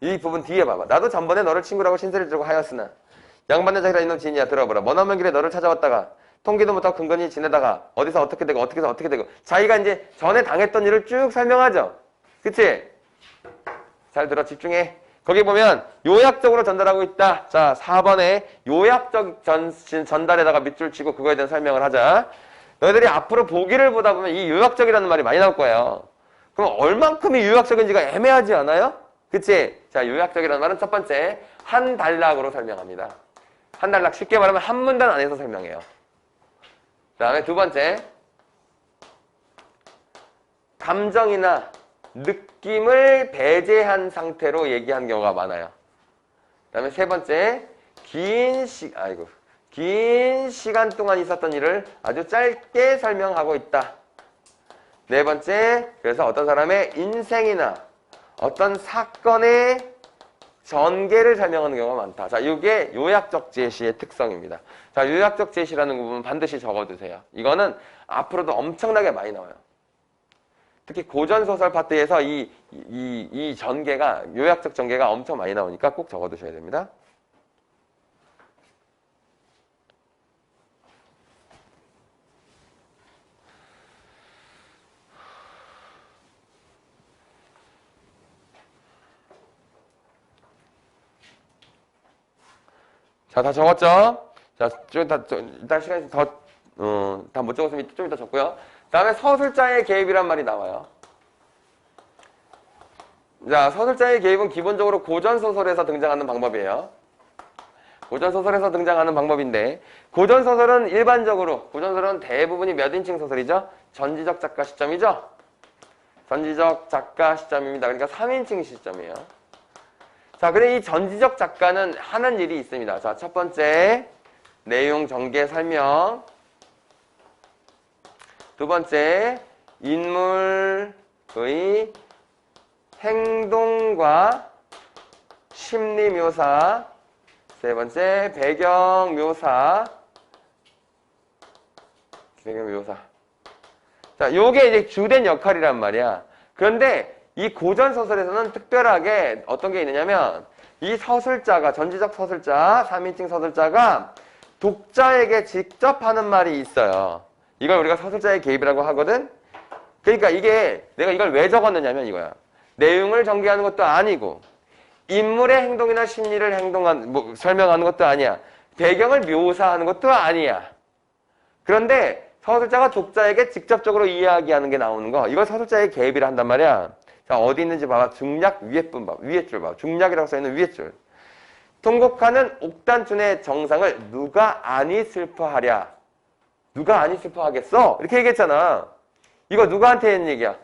이 부분 뒤에 봐봐. 나도 전번에 너를 친구라고 신세를 지르고 하였으나 양반의 자기라 이놈 지인이야. 들어보라. 머나먼 길에 너를 찾아왔다가 통기도 못하고 근근히 지내다가 어디서 어떻게 되고 어떻게 해서 어떻게 되고 자기가 이제 전에 당했던 일을 쭉 설명하죠. 그치? 잘 들어. 집중해. 거기 보면 요약적으로 전달하고 있다. 자, 4번에 요약적 전달에다가 밑줄 치고 그거에 대한 설명을 하자. 너희들이 앞으로 보기를 보다 보면 이 요약적이라는 말이 많이 나올 거예요. 그럼 얼만큼이 요약적인지가 애매하지 않아요? 그치? 자, 요약적이라는 말은 첫 번째 한 단락으로 설명합니다. 한 단락 쉽게 말하면 한 문단 안에서 설명해요. 그 다음에 두 번째 감정이나 느낌을 배제한 상태로 얘기한 경우가 많아요. 그 다음에 세 번째 긴 시간 동안 있었던 일을 아주 짧게 설명하고 있다. 네 번째, 그래서 어떤 사람의 인생이나 어떤 사건의 전개를 설명하는 경우가 많다. 자, 이게 요약적 제시의 특성입니다. 자, 요약적 제시라는 부분 반드시 적어두세요. 이거는 앞으로도 엄청나게 많이 나와요. 특히 고전소설 파트에서 이 전개가, 요약적 전개가 엄청 많이 나오니까 꼭 적어두셔야 됩니다. 자, 다 적었죠? 자, 일단 시간이 다 못 적었으면 좀 이따 적고요. 그 다음에 서술자의 개입이란 말이 나와요. 자, 서술자의 개입은 기본적으로 고전소설에서 등장하는 방법이에요. 고전소설에서 등장하는 방법인데, 고전소설은 일반적으로, 고전소설은 대부분이 몇 인칭 소설이죠? 전지적 작가 시점이죠? 전지적 작가 시점입니다. 그러니까 3인칭 시점이에요. 자, 근데 이 전지적 작가는 하는 일이 있습니다. 자, 첫 번째, 내용 전개 설명. 두 번째, 인물의 행동과 심리 묘사. 세 번째, 배경 묘사. 자, 요게 이제 주된 역할이란 말이야. 그런데 이 고전소설에서는 특별하게 어떤 게 있느냐면 이 서술자가, 전지적 서술자, 3인칭 서술자가 독자에게 직접 하는 말이 있어요. 이걸 우리가 서술자의 개입이라고 하거든. 그러니까 이게 내가 이걸 왜 적었느냐면 이거야. 내용을 전개하는 것도 아니고 인물의 행동이나 심리를 설명하는 것도 아니야. 배경을 묘사하는 것도 아니야. 그런데 서술자가 독자에게 직접적으로 이야기하는 게 나오는 거, 이걸 서술자의 개입이라 한단 말이야. 자, 어디 있는지 봐봐. 중략 위에 분 봐. 위에 줄 봐. 중략이라고 써있는 위에 줄. 통곡하는 옥단춘의 정상을 누가 아니 슬퍼하랴. 누가 아니 슬퍼하겠어? 이렇게 얘기했잖아. 이거 누구한테 했는 얘기야?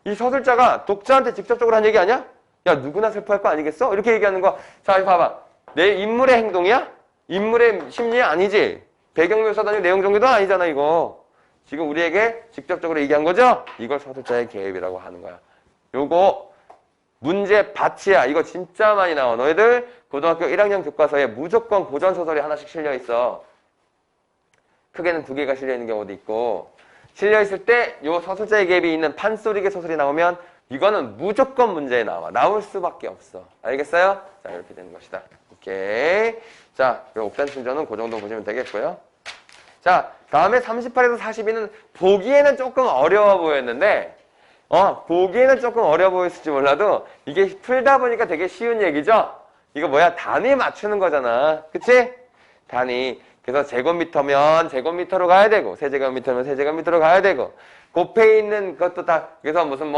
이 서술자가 독자한테 직접적으로 한 얘기 아니야? 야, 누구나 슬퍼할 거 아니겠어? 이렇게 얘기하는 거. 자, 봐봐. 내 인물의 행동이야? 인물의 심리 아니지? 배경 묘사도 아니고 내용 전개도 아니잖아, 이거. 지금 우리에게 직접적으로 얘기한 거죠? 이걸 서술자의 개입이라고 하는 거야. 요거 문제 밭이야. 이거 진짜 많이 나와. 너희들 고등학교 1학년 교과서에 무조건 고전소설이 하나씩 실려있어. 크게는 2개가 실려있는 경우도 있고, 실려있을 때 요 서술자의 개입이 있는 판소리계 소설이 나오면 이거는 무조건 문제에 나올 수밖에 없어. 알겠어요? 자, 이렇게 되는 것이다. 오케이. 자, 옥단 충전은 그 정도 보시면 되겠고요. 자, 다음에 38에서 42는 보기에는 조금 어려워 보였는데, 보기에는 조금 어려워 보였을지 몰라도 이게 풀다 보니까 되게 쉬운 얘기죠? 이거 뭐야? 단위 맞추는 거잖아. 그치? 단위. 그래서 제곱미터면 제곱미터로 가야 되고, 세제곱미터면 세제곱미터로 가야 되고, 곱해 있는 것도 다, 그래서 무슨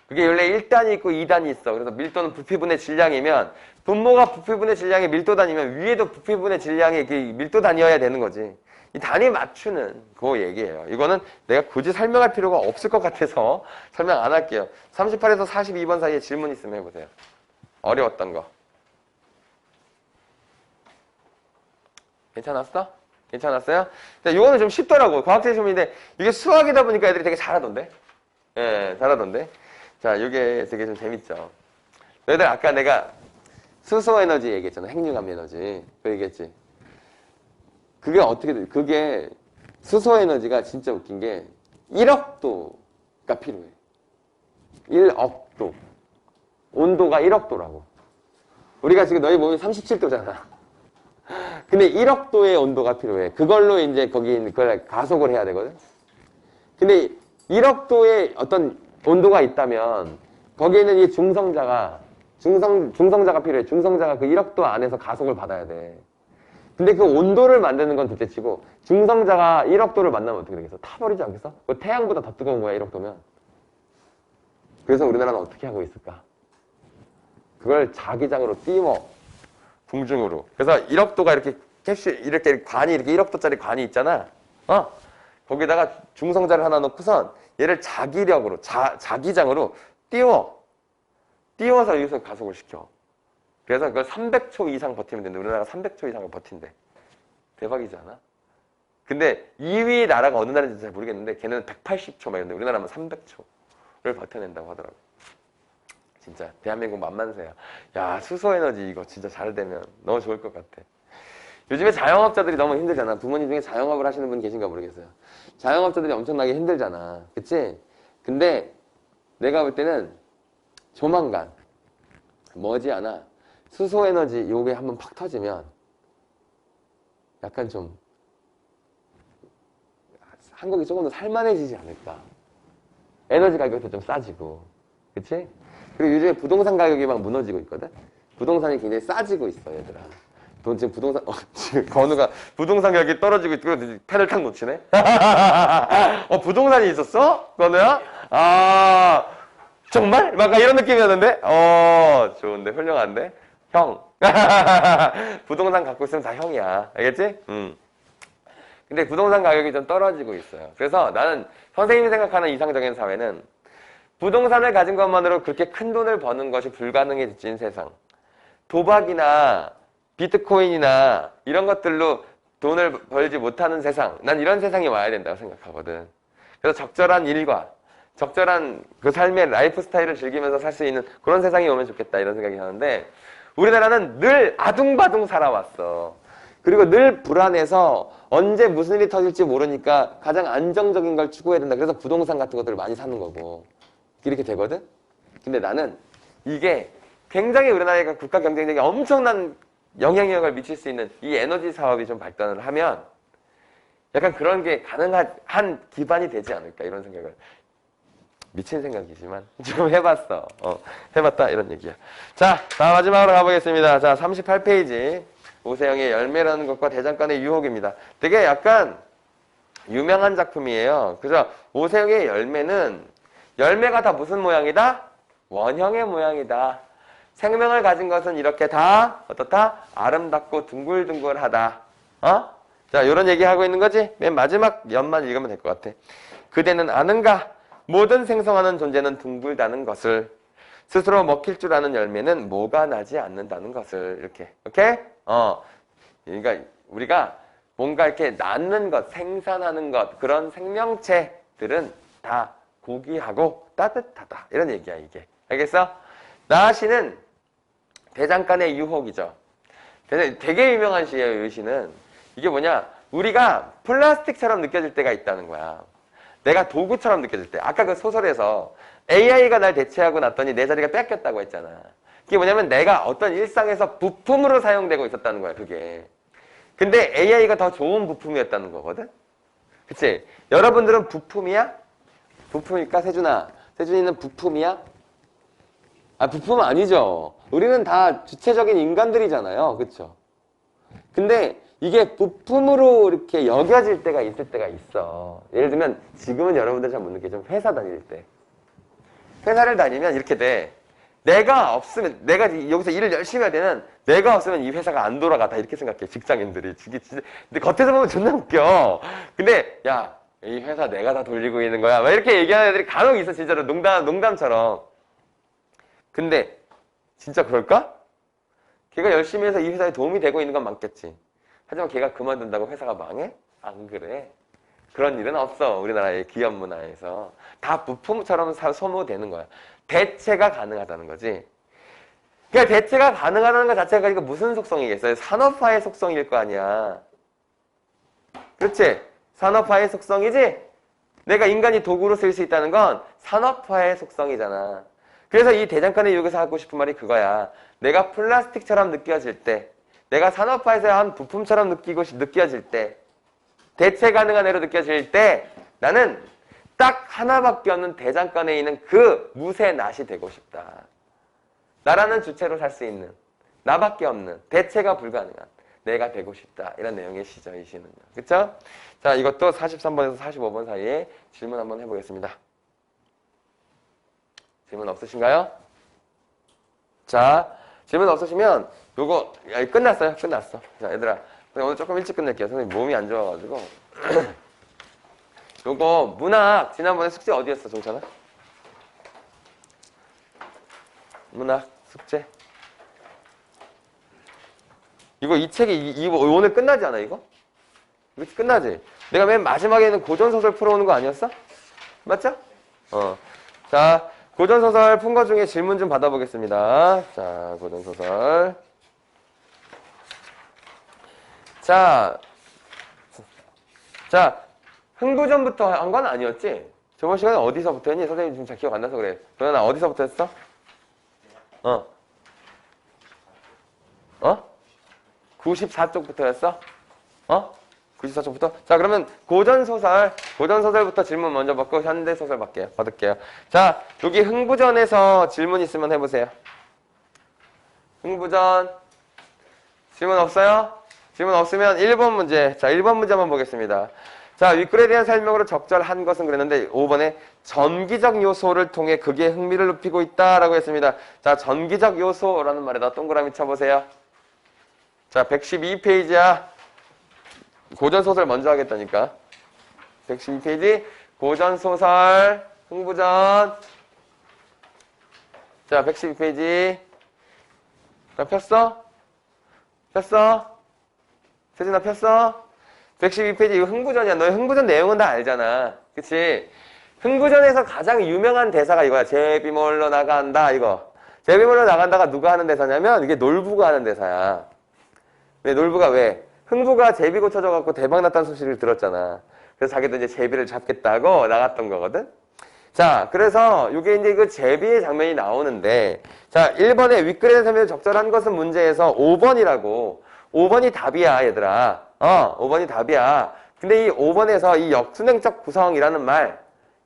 그게 원래 1단이 있고 2단이 있어. 그래서 밀도는 부피분의 질량이면, 분모가 부피분의 질량의 밀도 단위면 위에도 부피분의 질량의 그 밀도 단위여야 되는 거지. 이 단위 맞추는 그 얘기예요. 이거는 내가 굳이 설명할 필요가 없을 것 같아서 설명 안 할게요. 38에서 42번 사이에 질문 있으면 해보세요. 어려웠던 거. 괜찮았어? 괜찮았어요? 자, 이거는 좀 쉽더라고. 과학적 시험인데 이게 수학이다 보니까 애들이 되게 잘하던데. 예, 잘하던데. 자, 이게 되게 좀 재밌죠. 너희들 아까 내가 수소 에너지 얘기했잖아. 핵융합 에너지. 그 얘기했지. 그게 어떻게 돼? 그게 수소 에너지가 진짜 웃긴 게 1억 도가 필요해. 1억 도. 온도가 1억 도라고. 우리가 지금 너희 몸이 37도잖아. 근데 1억 도의 온도가 필요해. 그걸로 이제 거기 그걸 가속을 해야 되거든. 근데 1억 도의 어떤 온도가 있다면 거기에는 이 중성자가 필요해. 중성자가 그 1억 도 안에서 가속을 받아야 돼. 근데 그 온도를 만드는 건 둘째치고 중성자가 1억 도를 만나면 어떻게 되겠어? 타버리지 않겠어? 그 태양보다 더 뜨거운 거야, 1억 도면. 그래서 우리나라는 어떻게 하고 있을까? 그걸 자기장으로 띄워. 궁중으로. 그래서 1억 도가 이렇게 이렇게 관이 이렇게 1억 도짜리 관이 있잖아. 거기다가 중성자를 하나 넣고선 얘를 자기력으로 자기장으로 띄워서 여기서 가속을 시켜. 그래서 그걸 300초 이상 버티면 되는데 우리나라가 300초 이상을 버틴대. 대박이지 않아? 근데 2위 나라가 어느 나라인지 잘 모르겠는데 걔는 180초 막 이런데 우리나라는 300초를 버텨낸다고 하더라고. 진짜 대한민국 만만세야. 야, 수소에너지 이거 진짜 잘 되면 너무 좋을 것 같아. 요즘에 자영업자들이 너무 힘들잖아. 부모님 중에 자영업을 하시는 분 계신가 모르겠어요. 자영업자들이 엄청나게 힘들잖아. 그치? 근데 내가 볼 때는 조만간 머지않아 수소에너지 요게 한번 팍 터지면 약간 좀 한국이 조금 더 살만해지지 않을까. 에너지 가격도 좀 싸지고. 그치? 그리고 요즘에 부동산 가격이 막 무너지고 있거든? 부동산이 굉장히 싸지고 있어, 얘들아. 돈 지금 부동산, 지금 건우가 부동산 가격이 떨어지고 있고, 펜을 탁 놓치네? 부동산이 있었어? 건우야? 아, 정말? 막 이런 느낌이었는데? 좋은데, 훌륭한데? 형. 부동산 갖고 있으면 다 형이야. 알겠지? 근데 부동산 가격이 좀 떨어지고 있어요. 그래서 나는 선생님이 생각하는 이상적인 사회는 부동산을 가진 것만으로 그렇게 큰 돈을 버는 것이 불가능해진 세상. 도박이나 비트코인이나 이런 것들로 돈을 벌지 못하는 세상. 난 이런 세상이 와야 된다고 생각하거든. 그래서 적절한 일과 적절한 그 삶의 라이프 스타일을 즐기면서 살 수 있는 그런 세상이 오면 좋겠다 이런 생각이 하는데 우리나라는 늘 아둥바둥 살아왔어. 그리고 늘 불안해서 언제 무슨 일이 터질지 모르니까 가장 안정적인 걸 추구해야 된다. 그래서 부동산 같은 것들을 많이 사는 거고. 이렇게 되거든? 근데 나는 이게 굉장히 우리나라가 국가 경쟁력이 엄청난 영향력을 미칠 수 있는 이 에너지 사업이 좀 발전을 하면 약간 그런 게 가능한 기반이 되지 않을까 이런 생각을 미친 생각이지만 좀 해봤어. 해봤다 이런 얘기야. 자, 마지막으로 가보겠습니다. 자, 38페이지 오세영의 열매라는 것과 대장간의 유혹입니다. 되게 약간 유명한 작품이에요. 그래서 오세영의 열매가 다 무슨 모양이다? 원형의 모양이다. 생명을 가진 것은 이렇게 다 어떻다? 아름답고 둥글둥글하다. 자, 이런 얘기하고 있는 거지? 맨 마지막 연만 읽으면 될 것 같아. 그대는 아는가? 모든 생성하는 존재는 둥글다는 것을. 스스로 먹힐 줄 아는 열매는 뭐가 나지 않는다는 것을. 이렇게. 오케이? 그러니까 우리가 뭔가 이렇게 낳는 것, 생산하는 것, 그런 생명체들은 다 고귀하고 따뜻하다. 이런 얘기야, 이게. 알겠어? 나시는 대장간의 유혹이죠. 되게 유명한 시예요, 이 시는. 이게 뭐냐? 우리가 플라스틱처럼 느껴질 때가 있다는 거야. 내가 도구처럼 느껴질 때. 아까 그 소설에서 AI가 날 대체하고 났더니 내 자리가 뺏겼다고 했잖아. 그게 뭐냐면 내가 어떤 일상에서 부품으로 사용되고 있었다는 거야, 그게. 근데 AI가 더 좋은 부품이었다는 거거든? 그치? 여러분들은 부품이야? 부품일까, 세준아? 세준이는 부품이야? 부품 아니죠. 우리는 다 주체적인 인간들이잖아요. 그쵸? 근데 이게 부품으로 이렇게 여겨질 때가 있을 때가 있어. 예를 들면 지금은 여러분들 잘 못 느끼죠. 회사 다닐 때. 회사를 다니면 이렇게 돼. 내가 없으면, 내가 여기서 일을 열심히 해야 되는 내가 없으면 이 회사가 안 돌아가다. 이렇게 생각해. 직장인들이. 근데 겉에서 보면 존나 웃겨. 근데, 야, 이 회사 내가 다 돌리고 있는 거야. 막 이렇게 얘기하는 애들이 간혹 있어. 진짜로. 농담처럼. 근데, 진짜 그럴까? 걔가 열심히 해서 이 회사에 도움이 되고 있는 건 맞겠지. 하지만 걔가 그만둔다고 회사가 망해? 안 그래. 그런 일은 없어. 우리나라의 기업 문화에서. 다 부품처럼 소모되는 거야. 대체가 가능하다는 거지. 그러니까 대체가 가능하다는 것 자체가 그러니까 무슨 속성이겠어요? 산업화의 속성일 거 아니야. 그렇지? 산업화의 속성이지? 내가 인간이 도구로 쓸 수 있다는 건 산업화의 속성이잖아. 그래서 이 대장간의 유혹에서 하고 싶은 말이 그거야. 내가 플라스틱처럼 느껴질 때, 내가 산업화에서 한 부품처럼 느껴질 때, 대체 가능한 애로 느껴질 때 나는 딱 하나밖에 없는 대장간에 있는 그 무쇠 낫이 되고 싶다. 나라는 주체로 살 수 있는, 나밖에 없는, 대체가 불가능한 내가 되고 싶다. 이런 내용의 시죠, 이 시는요. 그쵸? 자, 이것도 43번에서 45번 사이에 질문 한번 해보겠습니다. 질문 없으신가요? 자, 질문 없으시면 요거 끝났어요. 끝났어. 자, 얘들아. 오늘 조금 일찍 끝낼게요. 선생님 몸이 안 좋아가지고. 요거 문학 지난번에 숙제 어디였어, 종찬아? 문학 숙제. 이거 이 책이 이거 오늘 끝나지 않아 이거? 이거 끝나지? 내가 맨 마지막에는 고전소설 풀어오는 거 아니었어? 맞죠? 자, 고전소설 푼 거 중에 질문 좀 받아보겠습니다. 자, 고전소설. 자, 흥부전부터 한 건 아니었지? 저번 시간에 어디서부터 했니? 선생님 지금 잘 기억 안 나서 그래. 도현아, 어디서부터 했어? 94쪽부터 했어? 94쪽부터? 자, 그러면 고전소설부터 질문 먼저 받고 현대소설 받을게요. 자, 여기 흥부전에서 질문 있으면 해보세요. 흥부전. 질문 없어요? 질문 없으면 1번 문제. 자, 1번 문제 한번 보겠습니다. 자, 윗글에 대한 설명으로 적절한 것은 그랬는데 5번에 전기적 요소를 통해 극의 흥미를 높이고 있다라고 했습니다. 자, 전기적 요소라는 말에다 동그라미 쳐보세요. 자, 112페이지야. 고전소설 먼저 하겠다니까. 112페이지. 고전소설. 흥부전. 자, 112페이지. 자, 폈어? 세진아 폈어? 112페이지 이거 흥부전이야. 너희 흥부전 내용은 다 알잖아. 그치? 흥부전에서 가장 유명한 대사가 이거야. 제비 몰러 나간다 이거. 제비 몰러 나간다가 누가 하는 대사냐면 이게 놀부가 하는 대사야. 왜 놀부가 왜? 흥부가 제비 고쳐져갖고 대박났다는 소식을 들었잖아. 그래서 자기도 이제 제비를 잡겠다고 나갔던 거거든. 자, 그래서 이게 이제 그 제비의 장면이 나오는데, 자, 1번에 윗글에 설명이 적절한 것은 문제에서 5번이라고. 5번이 답이야, 얘들아. 5번이 답이야. 근데 이 5번에서 이 역순행적 구성이라는 말,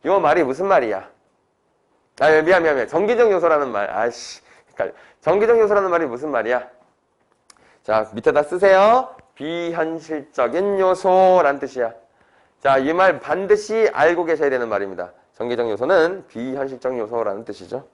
이 말이 무슨 말이야? 미안. 전기적 요소라는 말. 헷갈려. 전기적 요소라는 말이 무슨 말이야? 자, 밑에다 쓰세요. 비현실적인 요소란 뜻이야. 자, 이 말 반드시 알고 계셔야 되는 말입니다. 전기적 요소는 비현실적 요소라는 뜻이죠.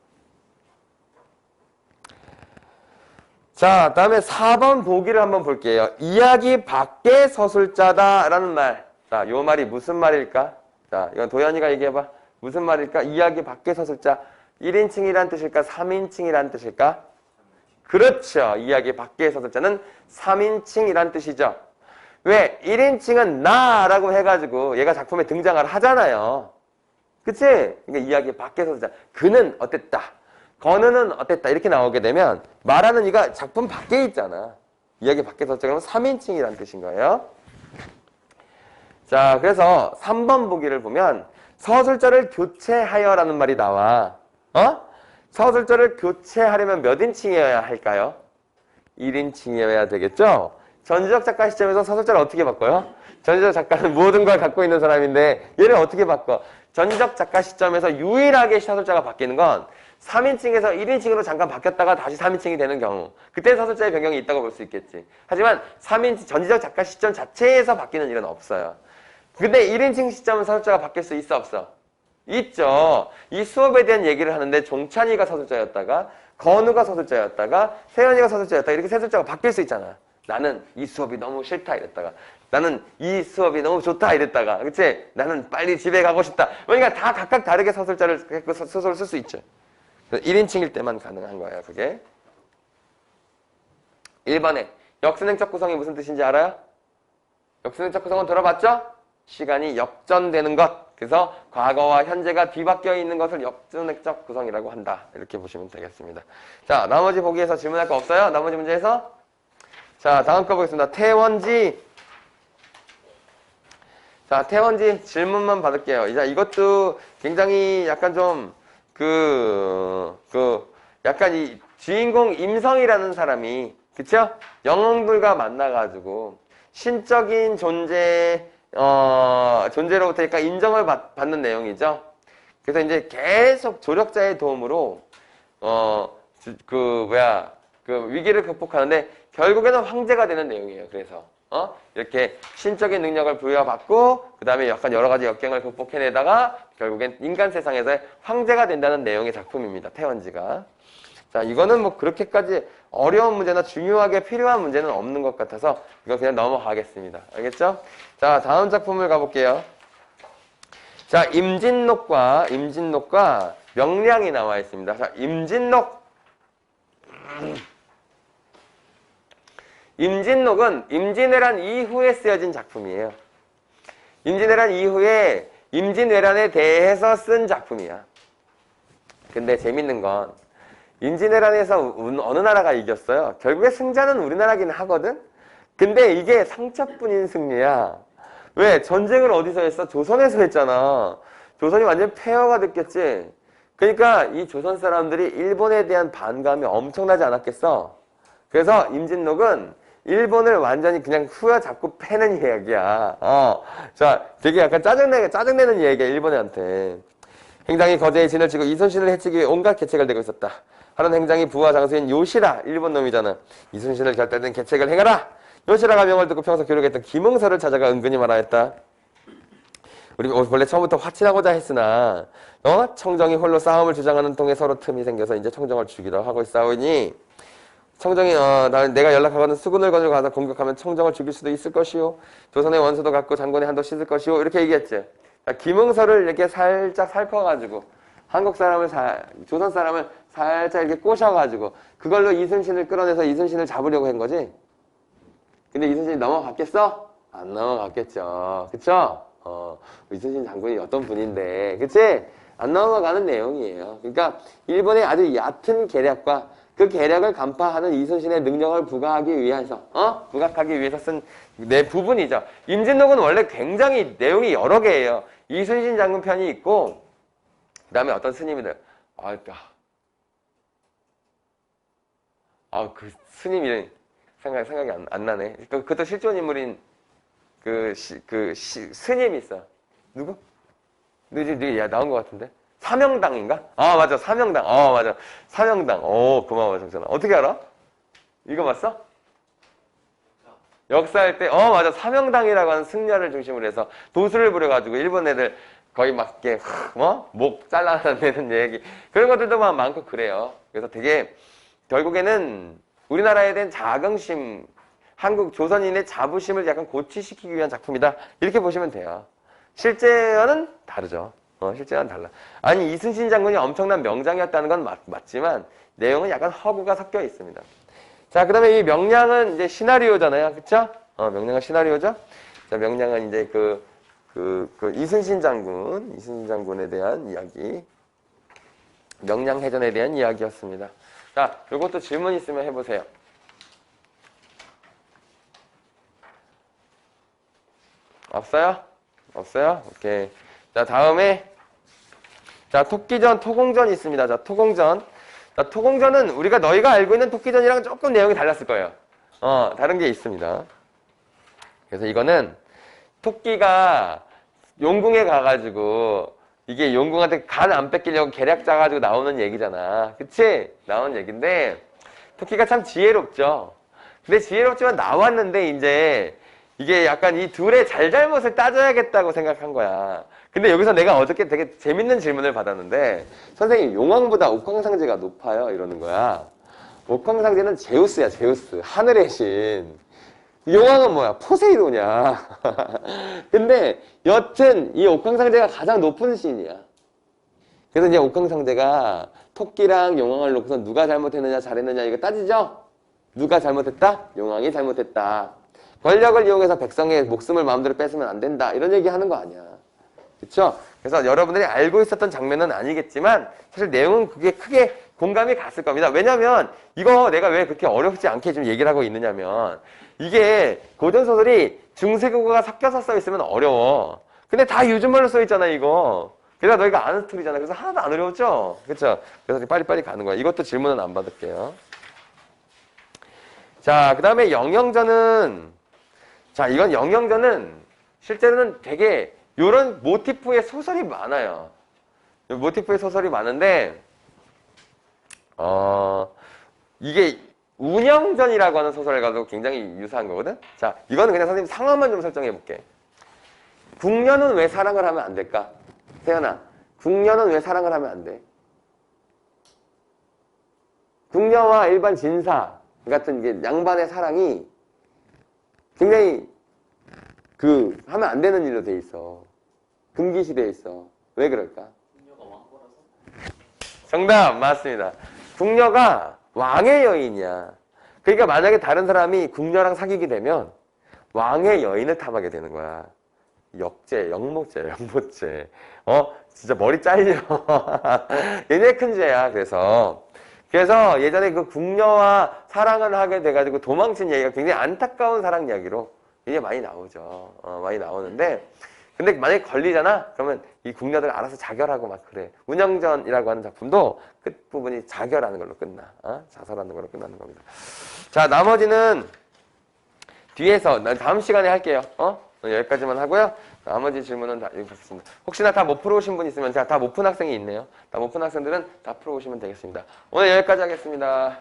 자, 다음에 4번 보기를 한번 볼게요. 이야기 밖의 서술자다라는 말. 자, 요 말이 무슨 말일까? 자, 이건 도현이가 얘기해봐. 무슨 말일까? 이야기 밖의 서술자. 1인칭이란 뜻일까? 3인칭이란 뜻일까? 그렇죠. 이야기 밖의 서술자는 3인칭이란 뜻이죠. 왜? 1인칭은 나라고 해가지고 얘가 작품에 등장을 하잖아요. 그치? 그러니까 이야기 밖의 서술자. 그는 어땠다. 건우는 어땠다. 이렇게 나오게 되면 말하는 이가 작품 밖에 있잖아. 이야기 밖의 서술자 그러면 3인칭이란 뜻인 거예요. 자, 그래서 3번 보기를 보면 서술자를 교체하여라는 말이 나와. 서술자를 교체하려면 몇 인칭이어야 할까요? 1인칭이어야 되겠죠? 전지적 작가 시점에서 서술자를 어떻게 바꿔요? 전지적 작가는 모든 걸 갖고 있는 사람인데 얘를 어떻게 바꿔? 전지적 작가 시점에서 유일하게 서술자가 바뀌는 건 3인칭에서 1인칭으로 잠깐 바뀌었다가 다시 3인칭이 되는 경우. 그때 서술자의 변경이 있다고 볼 수 있겠지. 하지만 3인칭 전지적 작가 시점 자체에서 바뀌는 일은 없어요. 근데 1인칭 시점은 서술자가 바뀔 수 있어 없어? 있죠. 이 수업에 대한 얘기를 하는데 종찬이가 서술자였다가 건우가 서술자였다가 세연이가 서술자였다가 이렇게 서술자가 바뀔 수 있잖아. 나는 이 수업이 너무 싫다 이랬다가 나는 이 수업이 너무 좋다 이랬다가 그치? 나는 빨리 집에 가고 싶다. 그러니까 다 각각 다르게 서술자를 소설을 쓸 수 있죠. 1인칭일 때만 가능한 거예요. 그게 1번에 역순행적 구성이 무슨 뜻인지 알아요? 역순행적 구성은 들어봤죠? 시간이 역전되는 것. 그래서 과거와 현재가 뒤바뀌어 있는 것을 역순행적 구성이라고 한다. 이렇게 보시면 되겠습니다. 자, 나머지 보기에서 질문할 거 없어요? 나머지 문제에서? 자, 다음 거 보겠습니다. 태원지. 자, 태원지 질문만 받을게요. 자, 이것도 굉장히 약간 좀, 약간 이 주인공 임성이라는 사람이, 그쵸? 영웅들과 만나가지고, 신적인 존재로부터 약간 인정을 받는 내용이죠. 그래서 이제 계속 조력자의 도움으로, 위기를 극복하는데, 결국에는 황제가 되는 내용이에요. 그래서. 이렇게 신적인 능력을 부여받고 그 다음에 약간 여러 가지 역경을 극복해내다가 결국엔 인간 세상에서의 황제가 된다는 내용의 작품입니다. 태원지가. 자, 이거는 뭐 그렇게까지 어려운 문제나 중요하게 필요한 문제는 없는 것 같아서 이거 그냥 넘어가겠습니다. 알겠죠? 자, 다음 작품을 가볼게요. 자, 임진록과 명량이 나와 있습니다. 자, 임진록은 임진왜란 이후에 쓰여진 작품이에요. 임진왜란 이후에 임진왜란에 대해서 쓴 작품이야. 근데 재밌는 건 임진왜란에서 어느 나라가 이겼어요? 결국에 승자는 우리나라긴 하거든? 근데 이게 상처뿐인 승리야. 왜? 전쟁을 어디서 했어? 조선에서 했잖아. 조선이 완전 폐허가 됐겠지? 그러니까 이 조선 사람들이 일본에 대한 반감이 엄청나지 않았겠어? 그래서 임진록은 일본을 완전히 그냥 후려잡고 패는 이야기야. 자, 되게 약간 짜증내는 이야기야, 일본한테. 행장이 거제의 진을 치고 이순신을 해치기 위해 온갖 계책을 내고 있었다. 하는 행장이 부하 장수인 요시라, 일본 놈이잖아. 이순신을 결단된 계책을 행하라! 요시라가 명을 듣고 평소 교류했던 김응서를 찾아가 은근히 말하였다. 우리 원래 처음부터 화친하고자 했으나, 청정이 홀로 싸움을 주장하는 통에 서로 틈이 생겨서 이제 청정을 죽이려 하고 있사오니, 청정이 내가 연락하거든 수군을 거느리고 가서 공격하면 청정을 죽일 수도 있을 것이요. 조선의 원수도 갖고 장군의 한도 씻을 것이요. 이렇게 얘기했지. 김응서를 이렇게 살짝 살펴가지고 한국 사람을 조선 사람을 살짝 이렇게 꼬셔가지고 그걸로 이순신을 끌어내서 이순신을 잡으려고 한 거지. 근데 이순신이 넘어갔겠어? 안 넘어갔겠죠. 그쵸? 이순신 장군이 어떤 분인데, 그치? 안 넘어가는 내용이에요. 그러니까 일본의 아주 얕은 계략과 그 계략을 간파하는 이순신의 능력을 부각하기 위해서 쓴 내 부분이죠. 임진록은 원래 굉장히 내용이 여러 개예요. 이순신 장군 편이 있고, 그 다음에 어떤 스님이들, 그 스님 이름 생각이 안 나네. 그것도 실존 인물인 스님이 있어. 누구? 나온 것 같은데? 사명당인가? 맞아. 사명당. 맞아. 사명당. 고마워, 정선아. 어떻게 알아? 읽어봤어? 역사할 때, 맞아. 사명당이라고 하는 승려를 중심으로 해서 도수를 부려가지고 일본 애들 거의 막 이렇게, 목 잘라내는 얘기. 그런 것들도 많고 그래요. 그래서 되게, 결국에는 우리나라에 대한 자긍심, 한국 조선인의 자부심을 약간 고취시키기 위한 작품이다. 이렇게 보시면 돼요. 실제와는 다르죠. 실제와는 달라. 아니, 이순신 장군이 엄청난 명장이었다는 건 맞지만, 내용은 약간 허구가 섞여 있습니다. 자, 그 다음에 이 명량은 이제 시나리오잖아요. 그쵸? 명량은 시나리오죠? 자, 명량은 이제 이순신 장군에 대한 이야기. 명량해전에 대한 이야기였습니다. 자, 요것도 질문 있으면 해보세요. 없어요? 없어요? 오케이. 자, 다음에, 자, 토끼전, 토공전 있습니다. 자, 토공전. 자, 토공전은 너희가 알고 있는 토끼전이랑 조금 내용이 달랐을 거예요. 다른 게 있습니다. 그래서 이거는 토끼가 용궁에 가가지고 이게 용궁한테 간 안 뺏기려고 계략 짜가지고 나오는 얘기잖아. 그치? 나오는 얘기인데 토끼가 참 지혜롭죠. 근데 지혜롭지만 나왔는데 이제 이게 약간 이 둘의 잘잘못을 따져야겠다고 생각한 거야. 근데 여기서 내가 어저께 되게 재밌는 질문을 받았는데 선생님, 용왕보다 옥황상제가 높아요? 이러는 거야. 옥황상제는 제우스야, 제우스. 하늘의 신. 용왕은 뭐야? 포세이돈이야. 근데 여튼 이 옥황상제가 가장 높은 신이야. 그래서 이제 옥황상제가 토끼랑 용왕을 놓고서 누가 잘못했느냐 잘했느냐 이거 따지죠? 누가 잘못했다? 용왕이 잘못했다. 권력을 이용해서 백성의 목숨을 마음대로 뺏으면 안 된다. 이런 얘기 하는 거 아니야. 그쵸? 그래서 여러분들이 알고 있었던 장면은 아니겠지만 사실 내용은 그게 크게 공감이 갔을 겁니다. 왜냐면 이거 내가 왜 그렇게 어렵지 않게 좀 얘기를 하고 있느냐면 이게 고전소설이 중세국어가 섞여서 써 있으면 어려워. 근데 다 요즘 말로 써 있잖아, 이거. 그래서 너희가 아는 스토리잖아. 그래서 하나도 안 어려웠죠? 그쵸? 그래서 빨리빨리 가는 거야. 이것도 질문은 안 받을게요. 자, 그 다음에 영영전은, 자, 이건 영영전은 실제로는 되게 요런 모티프의 소설이 많아요. 모티프의 소설이 많은데, 이게 운영전이라고 하는 소설과도 굉장히 유사한 거거든? 자, 이거는 그냥 선생님 상황만 좀 설정해 볼게. 궁녀는 왜 사랑을 하면 안 될까? 태연아, 궁녀는 왜 사랑을 하면 안 돼? 궁녀와 일반 진사 같은 이게 양반의 사랑이 굉장히 하면 안 되는 일로 돼 있어. 금기시되어 있어. 왜 그럴까? 궁녀가 왕거라서. 정답 맞습니다. 궁녀가 왕의 여인이야. 그러니까 만약에 다른 사람이 궁녀랑 사귀게 되면 왕의 여인을 탐하게 되는 거야. 역죄, 영모죄, 영모죄. 진짜 머리 잘려. 굉장히 큰 죄야. 그래서 예전에 그 궁녀와 사랑을 하게 돼가지고 도망친 얘기가 굉장히 안타까운 사랑 이야기로 굉장히 많이 나오죠. 많이 나오는데, 근데 만약에 걸리잖아? 그러면 이 궁녀들 알아서 자결하고 막 그래. 운영전이라고 하는 작품도 끝부분이 자결하는 걸로 끝나. 자살하는 걸로 끝나는 겁니다. 자, 나머지는 뒤에서, 다음 시간에 할게요. 여기까지만 하고요. 나머지 질문은 다 여기 있습니다. 혹시나 다 못 풀어오신 분 있으면, 다 못 푼 학생이 있네요. 다 못 푼 학생들은 다 풀어오시면 되겠습니다. 오늘 여기까지 하겠습니다.